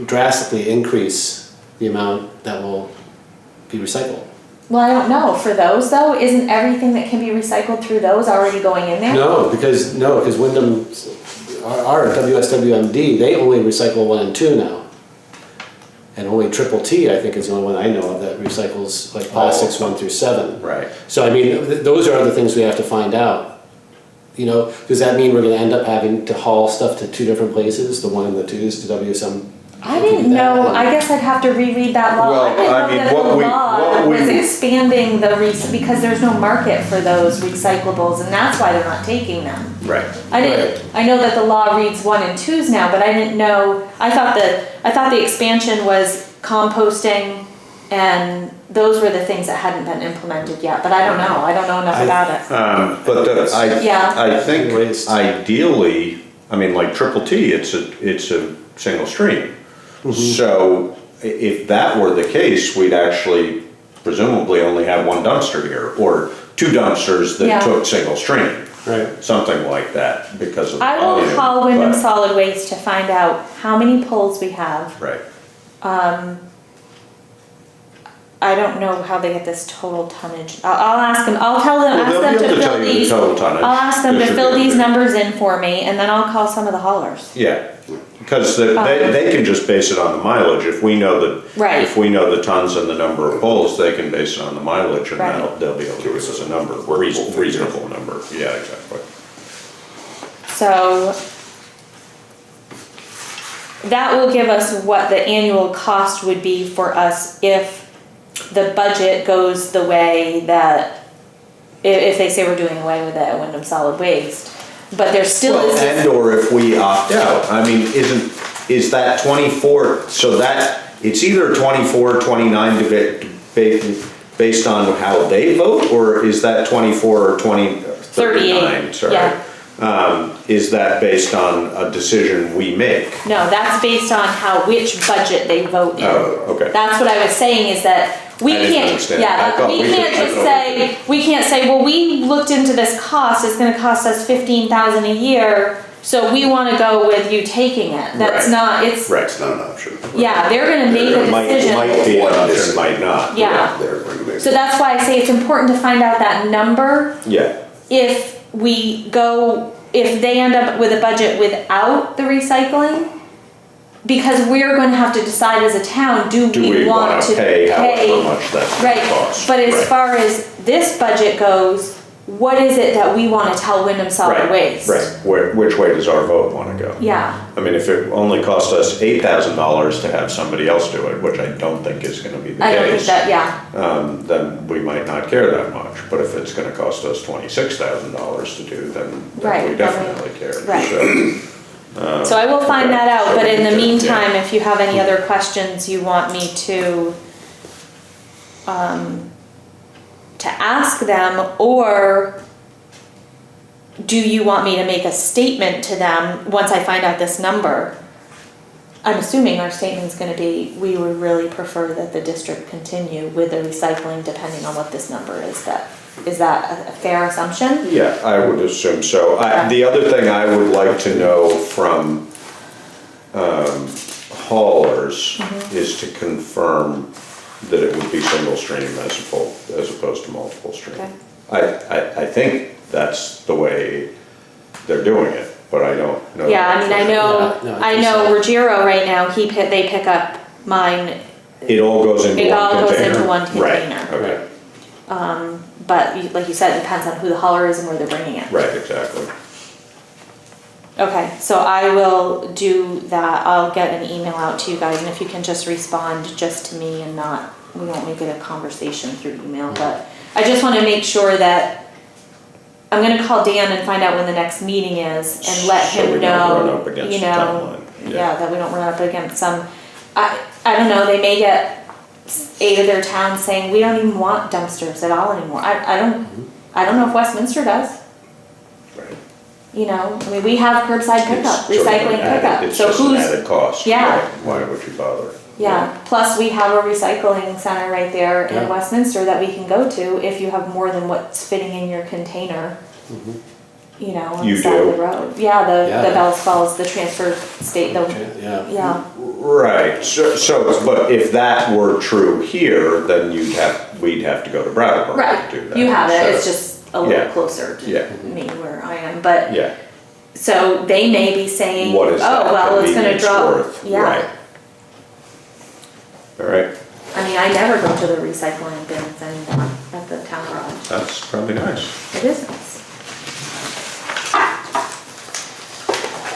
drastically increase the amount that will be recycled. Well, I don't know, for those though, isn't everything that can be recycled through those already going in there? No, because Windham, our WSWMD, they only recycle 1 and 2 now. And only Triple T, I think, is the only one I know of that recycles like plastics 1 through 7. Right. So I mean, those are other things we have to find out. You know, does that mean we're gonna end up having to haul stuff to 2 different places, the 1 and the 2s to WSM? I didn't know, I guess I'd have to reread that law. Well, I didn't I know mean, that the what law we- was expanding because there's no market for those recyclables and that's why they're not taking them. Right. I know that the law reads 1 and 2s now, but I didn't know, I thought the expansion was composting and those were the things that hadn't been implemented yet, but I don't know enough about it. But Yeah. I think Waste. ideally, I mean, like Triple T, it's a single stream. So if that were the case, we'd actually presumably only have 1 dumpster here, or 2 dumpsters Yeah. that took single stream. Right. Something like that, because of I will volume, call Windham but- Solid Waste to find out how many pulls we have. Right. I don't know how they get this total tonnage. I'll ask them, I'll tell them, Well, ask they'll them be able to to fill tell you the these. total tonnage. I'll ask them They to should fill be able these to. numbers in for me, and then I'll call some of the haulers. Yeah, because they can just base it on the mileage. If we know that, Right. if we know the tons and the number of poles, they can base it on the mileage and Right. they'll be able to give us a number, reasonable number. Yeah, exactly. So that will give us what the annual cost would be for us if the budget goes the way that, if they say we're doing away with it at Windham Solid Waste. But there still Well, is. and or if we opt out, I mean, is that 24, so that, it's either 24, 29 based on how they vote, or is that 24 or 39, sorry? Yeah. Is that based on a decision we make? No, that's based on which budget they vote in. Oh, okay. That's what I was saying, is that we I didn't can't, understand. I yeah, thought we we could- can't I just thought say, we can't say, well, we looked into this cost, it's gonna cost us 15,000 a year, so we wanna go with you taking it. That's Right. not, it's, Right. It's not an option. yeah, they're gonna make a Might decision. be an One option, decision. might not. Yeah. They're going to make. So that's why I say it's important to find out that number Yeah, if if they end up with a budget without the recycling. Because we're gonna have to decide as a town, do do we we want wanna to pay however much that's gonna Right, cost? but as Right. far as this budget goes, what is it that we wanna tell Windham Solid Right, Waste? Right, which way does our vote wanna go? Yeah, I mean, if it only cost us $8,000 to have somebody else do it, which I don't think is gonna be the I don't think case, that, yeah, then we might not care that much. But if it's gonna cost us $26,000 to do, then Right, we then definitely care. right. So, so I will find okay. that out, but in the Yeah. meantime, if you have any other questions you want me to ask them, or do you want me to make a statement to them once I find out this number? I'm assuming our statement's gonna be, we would really prefer that the district continue with the recycling depending on what this number is. Is that a fair assumption? Yeah, I would assume so. The other thing I would like to know from haulers Mm-hmm. is to confirm that it would be single stream as opposed to multiple stream. Okay. I think that's the way they're doing it, but I don't know. Yeah, I mean, I know, Yeah, no, I I think know so. Ruggiero right now, they pick up mine, It all goes into It one all container? goes into one Right, container. okay, but like you said, it depends on who the hauler is and where they're bringing it. right, exactly. Okay, so I will do that, I'll get an email out to you guys, and if you can just respond just to me and we won't make it a conversation through email, but I just wanna make sure that, I'm gonna call Dan and find out when the next meeting is and let So we him don't run know, up against you the know, timeline. yeah, that we don't run up against some, I don't know, they may get 8 of their towns saying, we don't even want dumpsters at all anymore, I don't know if Westminster does. Right. You know, I mean, we have curbside pickup, It's sort of recycling an added- pickup, It's so just an who's, added cost. Yeah. right? Why would you bother? yeah, plus we have a recycling center right there in Yeah. Westminster that we can go to if you have more than what's fitting in your container. You know, on You the side of do? the road. Yeah, the Yeah. Bells Falls, the transfer state, Okay, yeah. yeah, Right, so, but if that were true here, then we'd have to go to Brattleboro right, to do that. you have it, So, it's just a little Yeah. closer to Yeah. me where I am, but, Yeah, so they may be saying, what is that oh, well, it's gonna convenience drop, worth? yeah. Right. All right, I mean, I never go to the recycling bins anymore at the town garage. that's probably nice. It is nice.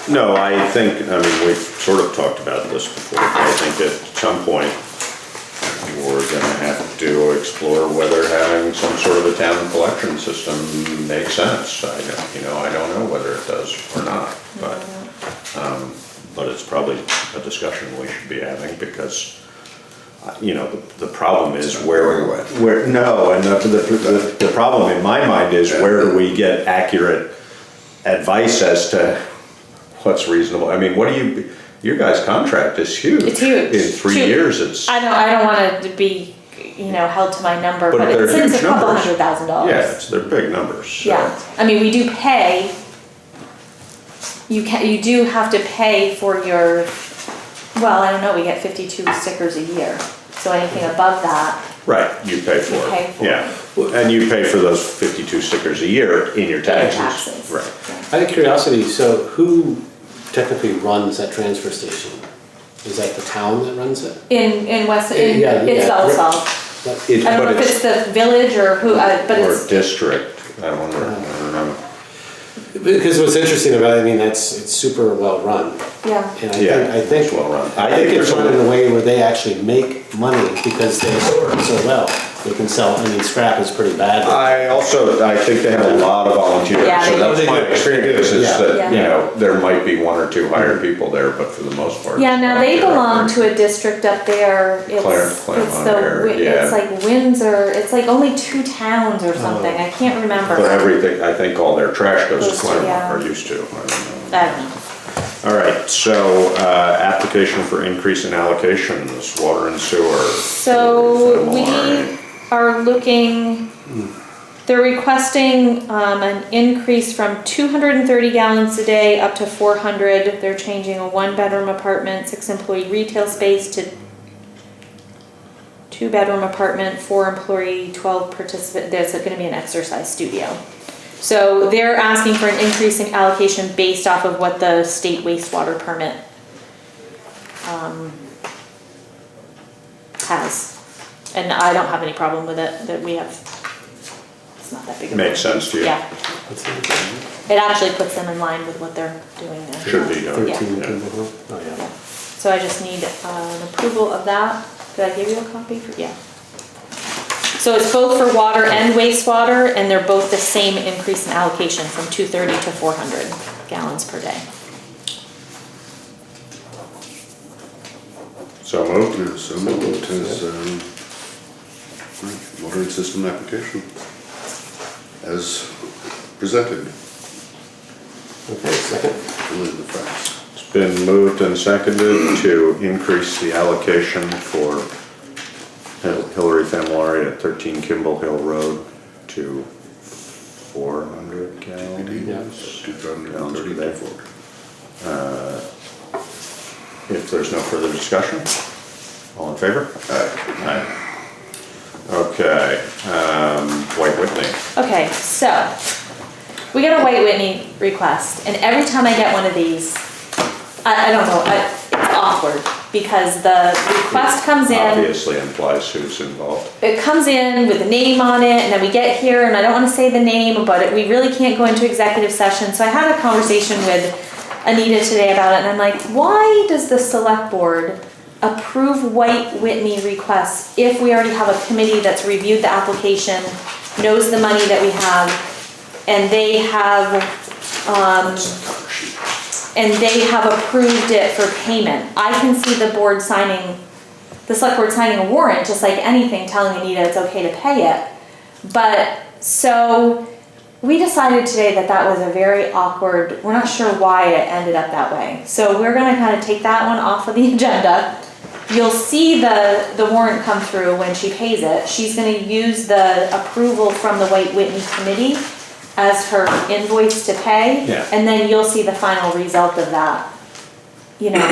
No, I think, I mean, we've sort of talked about this before, but I think at some point, we're gonna have to explore whether having some sort of a town collection system makes sense. I don't know whether it does or not, but it's probably a discussion we should be having because, the problem is the problem in my mind is where do we get accurate advice as to what's reasonable? I mean, your guys' contract is huge. It's huge. In 3 Huge. years, it's, I don't want it to be, held to my number, But but they're it's huge a couple numbers. $100,000. yeah, they're big numbers. So. Yeah, I mean, we do pay, you do have to pay for your, well, I don't know, we get 52 stickers a year. So anything above that, Right, you pay for You it. pay for Yeah, and you pay for those 52 stickers a year in your taxes. taxes. Right. Out of curiosity, so who technically runs that transfer station? Is that the town that runs it? In West, Yeah, it's yeah. Bellswell. It's, I don't know but if it's the village or who, but or it's, district, I don't know. Because what's interesting about it, I mean, it's super well run. yeah. And Yeah, I think it's well run. I think it's run in a way where they actually make money because they store it so well. They can sell, I mean, scrap is pretty bad. I think they have a lot of volunteers, Yeah, so they that's do. my experience, is Yeah. that, you Yeah. know, there might be one or two hired people there, but for the most part. Yeah, now they they're belong hired. to a district up there, it's yeah. like Windsor, it's like only 2 towns or something, I can't remember. But everything, I think all their trash goes to Goes to, Claremont, yeah. or used to, I don't know. I don't know. All right, so, application for increase in allocations, water and sewer. So we Famolare. are looking, they're requesting an increase from 230 gallons a day up to 400. They're changing a 1-bedroom apartment, 6-employee retail space to 2-bedroom apartment, 4-employee, 12 participant. There's going to be an exercise studio. So they're asking for an increase in allocation based off of what the state wastewater permit has. And I don't have any problem with it, that we have, it's not that big of a. Makes sense to you? Yeah, it actually puts them in line with what they're doing there. Should be done. 13 Yeah. Kimball Hill? Oh, Yeah. yeah. So I just need an approval of that. Did I give you a copy? Yeah. So it's both for water and wastewater, and they're both the same increase in allocation from 230 to 400 gallons per day. So moved? Yeah, so moved as, watering system application as presented. Okay, second. Really the facts. It's been moved and seconded to increase the allocation for Hilary Famolare at 13 Kimball Hill Road to 400 gallons. 234. If there's no further discussion, all in favor? Aye. Okay, White Whitney. Okay, so we got a White Whitney request, and every time I get one of these, I don't know, it's awkward because the request comes in. Obviously implies who's involved. It comes in with a name on it, and then we get here, and I don't want to say the name, but we really can't go into executive session. So I had a conversation with Anita today about it, and I'm like, why does the select board approve White Whitney requests if we already have a committee that's reviewed the application, knows the money that we have, and they have approved it for payment? I can see the select board signing a warrant, just like anything, telling Anita it's okay to pay it. But, so, we decided today that that was a very awkward, we're not sure why it ended up that way. So we're gonna kind of take that one off of the agenda. You'll see the warrant come through when she pays it. She's gonna use the approval from the White Whitney committee as her invoice to pay. Yeah. And then you'll see the final result of that. You know,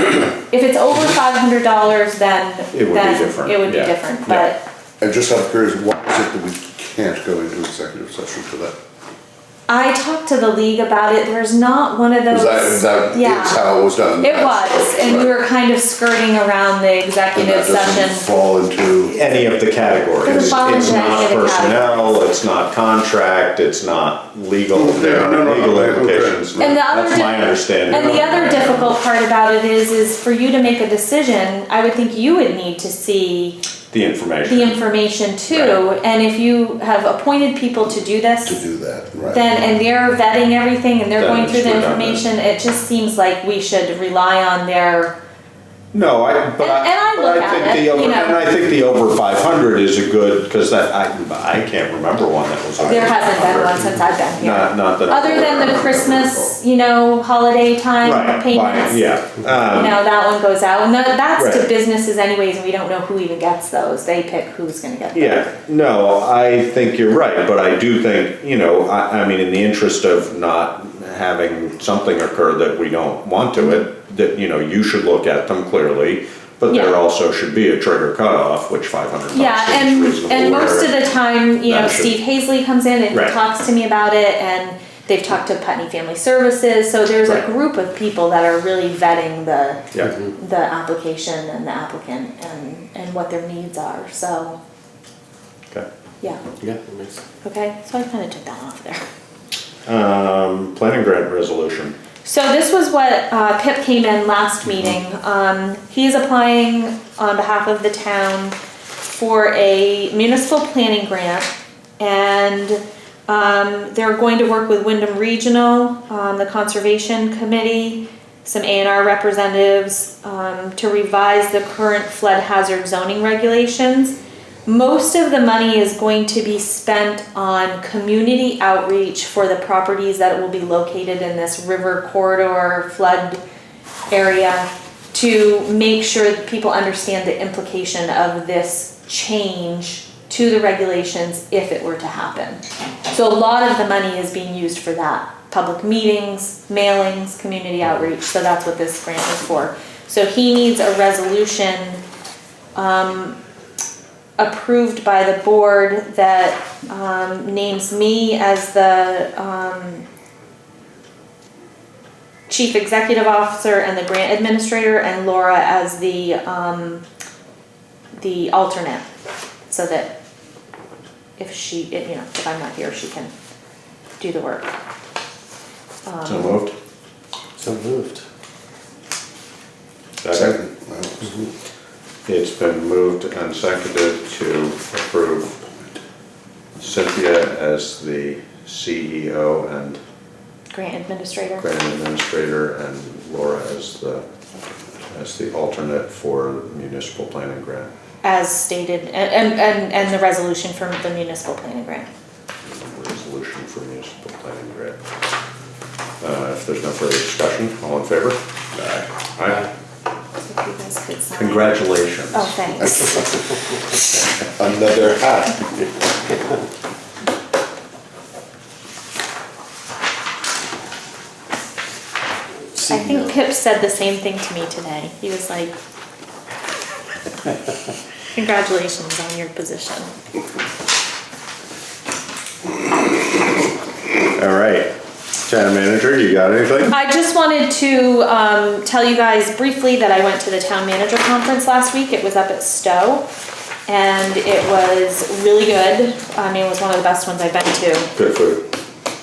if it's over $500, then It would be different, It would be yeah. different, Yeah. but And just out of curiosity, why is it that we can't go into executive session for that? I talked to the league about it. There's not one of those. That Yeah. is how it was done. in the It past. was, and we Right. were kind of skirting around the And executive that doesn't session. fall into, Any of the categories. Doesn't fall It's into any not of the personnel, categories. it's not contract, it's not legal, there are No, legal okay. implications. And the other That's my understanding. And the other difficult part about it is for you to make a decision, I would think you would need to see The information. the information too. And if you have appointed people to do this, to do that, right? then, and they're vetting everything and they're Then going through it's the redundant. information, it just seems like we should rely on their. No, And I look at think it, the over, you know. and I think the over 500 is a good, because that, I can't remember one that was over There hasn't been 500. one since I've been here. Not that. I'm Other than aware the of. Christmas, holiday time Right, payments. yeah. That one goes out, and that's to Right. businesses anyways, and we don't know who even gets those. They pick who's gonna get them. Yeah, no, I think you're right, but I do think, I mean, in the interest of not having something occur that we don't want to, that, you should look at them clearly. But Yeah. there also should be a trigger cutoff, which 500 bucks Yeah, seems reasonable. and most of where- the time, you know, that should- Steve Hazley comes in and Right. talks to me about it, and they've talked to Putney Family Services, so there's a Right. group of people that are really vetting Yeah, the application and the applicant and what their needs are, so, okay. yeah, Yeah, that makes sense. okay, so I kinda took that off there. Planning grant resolution. So this was what Pip came in last meeting. He's applying on behalf of the town for a municipal planning grant, and they're going to work with Windham Regional, the Conservation Committee, some A&R representatives to revise the current flood hazard zoning regulations. Most of the money is going to be spent on community outreach for the properties that will be located in this river corridor flood area to make sure that people understand the implication of this change to the regulations if it were to happen. So a lot of the money is being used for that. Public meetings, mailings, community outreach, so that's what this grant is for. So he needs a resolution approved by the board that names me as the chief executive officer and the grant administrator, and Laura as the alternate, so that if I'm not here, she can do the work. So moved. So moved. Second. It's been moved and seconded to approve Cynthia as the CEO and Grant administrator. grant administrator, and Laura as the alternate for municipal planning grant. As stated, and the resolution for the municipal planning grant. Resolution for municipal planning grant. If there's no further discussion, all in favor? Aye. Aye. So if you guys could sign. Congratulations. Oh, thanks. Another hat. I think Pip said the same thing to me today. He was like, congratulations on your position. All right. Town manager, you got anything? I just wanted to tell you guys briefly that I went to the town manager conference last week. It was up at Stowe, and it was really good. I mean, it was one of the best ones I've been to. Good food.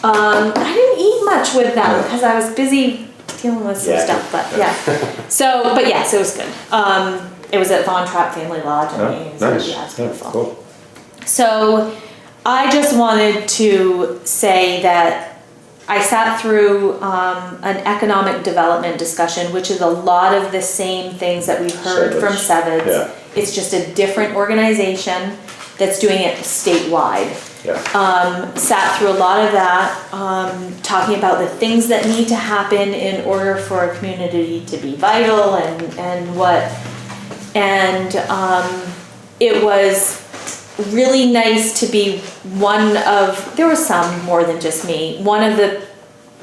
I didn't eat much with them because I was busy dealing with some Yeah. stuff, but yeah. So, but yes, it was good. It was at Von Trapp Family Lodge, and it was, Nice. yeah, it's Yeah, beautiful. cool. So I just wanted to say that I sat through an economic development discussion, which is a lot of the same things that we've heard from Sevids. Sevids. Yeah. It's just a different organization that's doing it statewide. Yeah. Sat through a lot of that, talking about the things that need to happen in order for a community to be vital and what. And it was really nice to be one of, there was some more than just me, one of the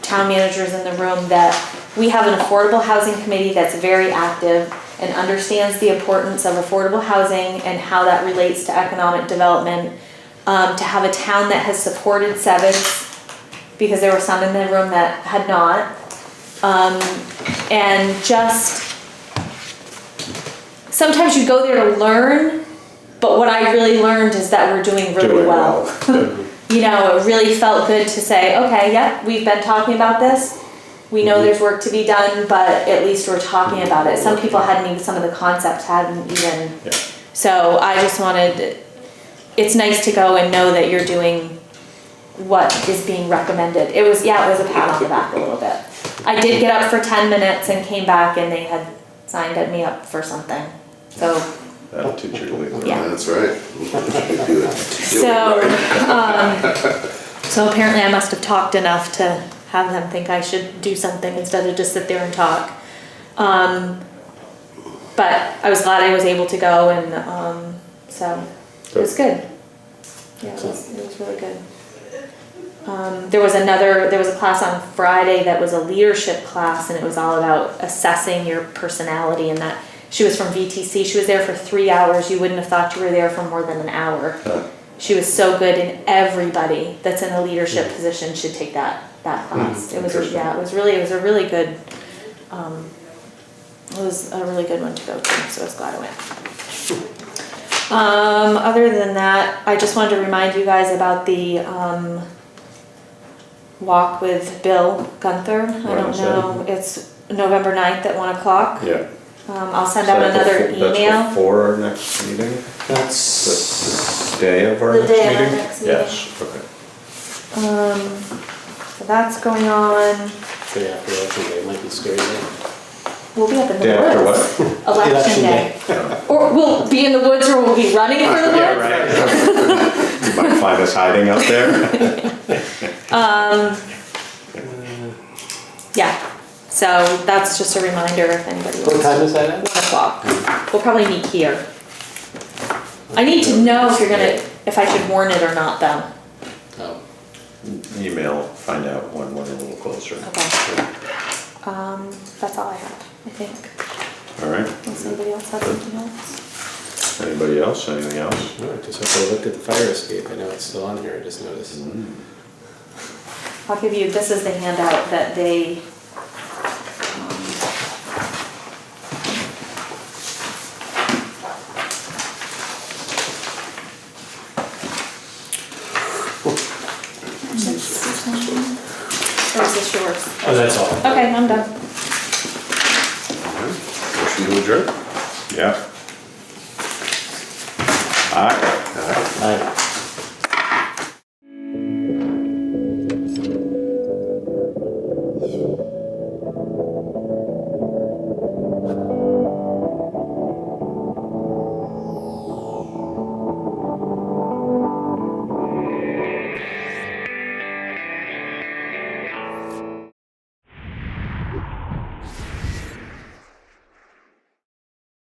town managers in the room that we have an affordable housing committee that's very active and understands the importance of affordable housing and how that relates to economic development. To have a town that has supported Sevids, because there were some in the room that had not. And just, sometimes you go there to learn, but what I really learned is that we're doing really Doing well. well. You know, it really felt good to say, okay, yep, we've been talking about this. We know there's work to be done, but at least we're talking about it. Some people hadn't even, some of the concepts hadn't even. Yeah. So I just wanted, it's nice to go and know that you're doing what is being recommended. It was a pat on the back a little bit. I did get up for 10 minutes and came back and they had signed me up for something. So, That'll teach you to leave. yeah. That's right. You do it. So apparently I must have talked enough to have them think I should do something instead of just sit there and talk. But I was glad I was able to go, and so it was good. Yeah, it was really good. There was a class on Friday that was a leadership class, and it was all about assessing your personality, and that She was from VTC. She was there for 3 hours. You wouldn't have thought you were there for more than an hour. She was so good, and everybody that's in a leadership position should take that class. It was a really good. It was a really good one to go to, so I was glad I went. Other than that, I just wanted to remind you guys about the walk with Bill Gunther. I don't know, it's November 9th at 1 o'clock. Yeah. I'll send out another email. That's before our next meeting? That's The day of our The next day of our meeting? next meeting. Yes, okay. So that's going on. day after election day, might be scary. Day. We'll be up in the Day after woods. what? Election day. Or we'll be in the woods, or we'll be running for the woods. right. You might find us hiding up there. Yeah, so that's just a reminder if anybody wants. What time is that at? 1 o'clock. We'll probably meet here. I need to know if I should warn it or not though. Oh. Email, find out when we're a little closer. Okay. That's all I have, I think. All right. Unless anybody else has anything else. Anybody else, anything else? No, I just have to look at the fire escape. I know it's still on here, I just noticed. I'll give you, this is the handout that they, or is this yours? Oh, that's all. Okay, I'm done. Motion to adjourn? Yeah. Aye. Aye.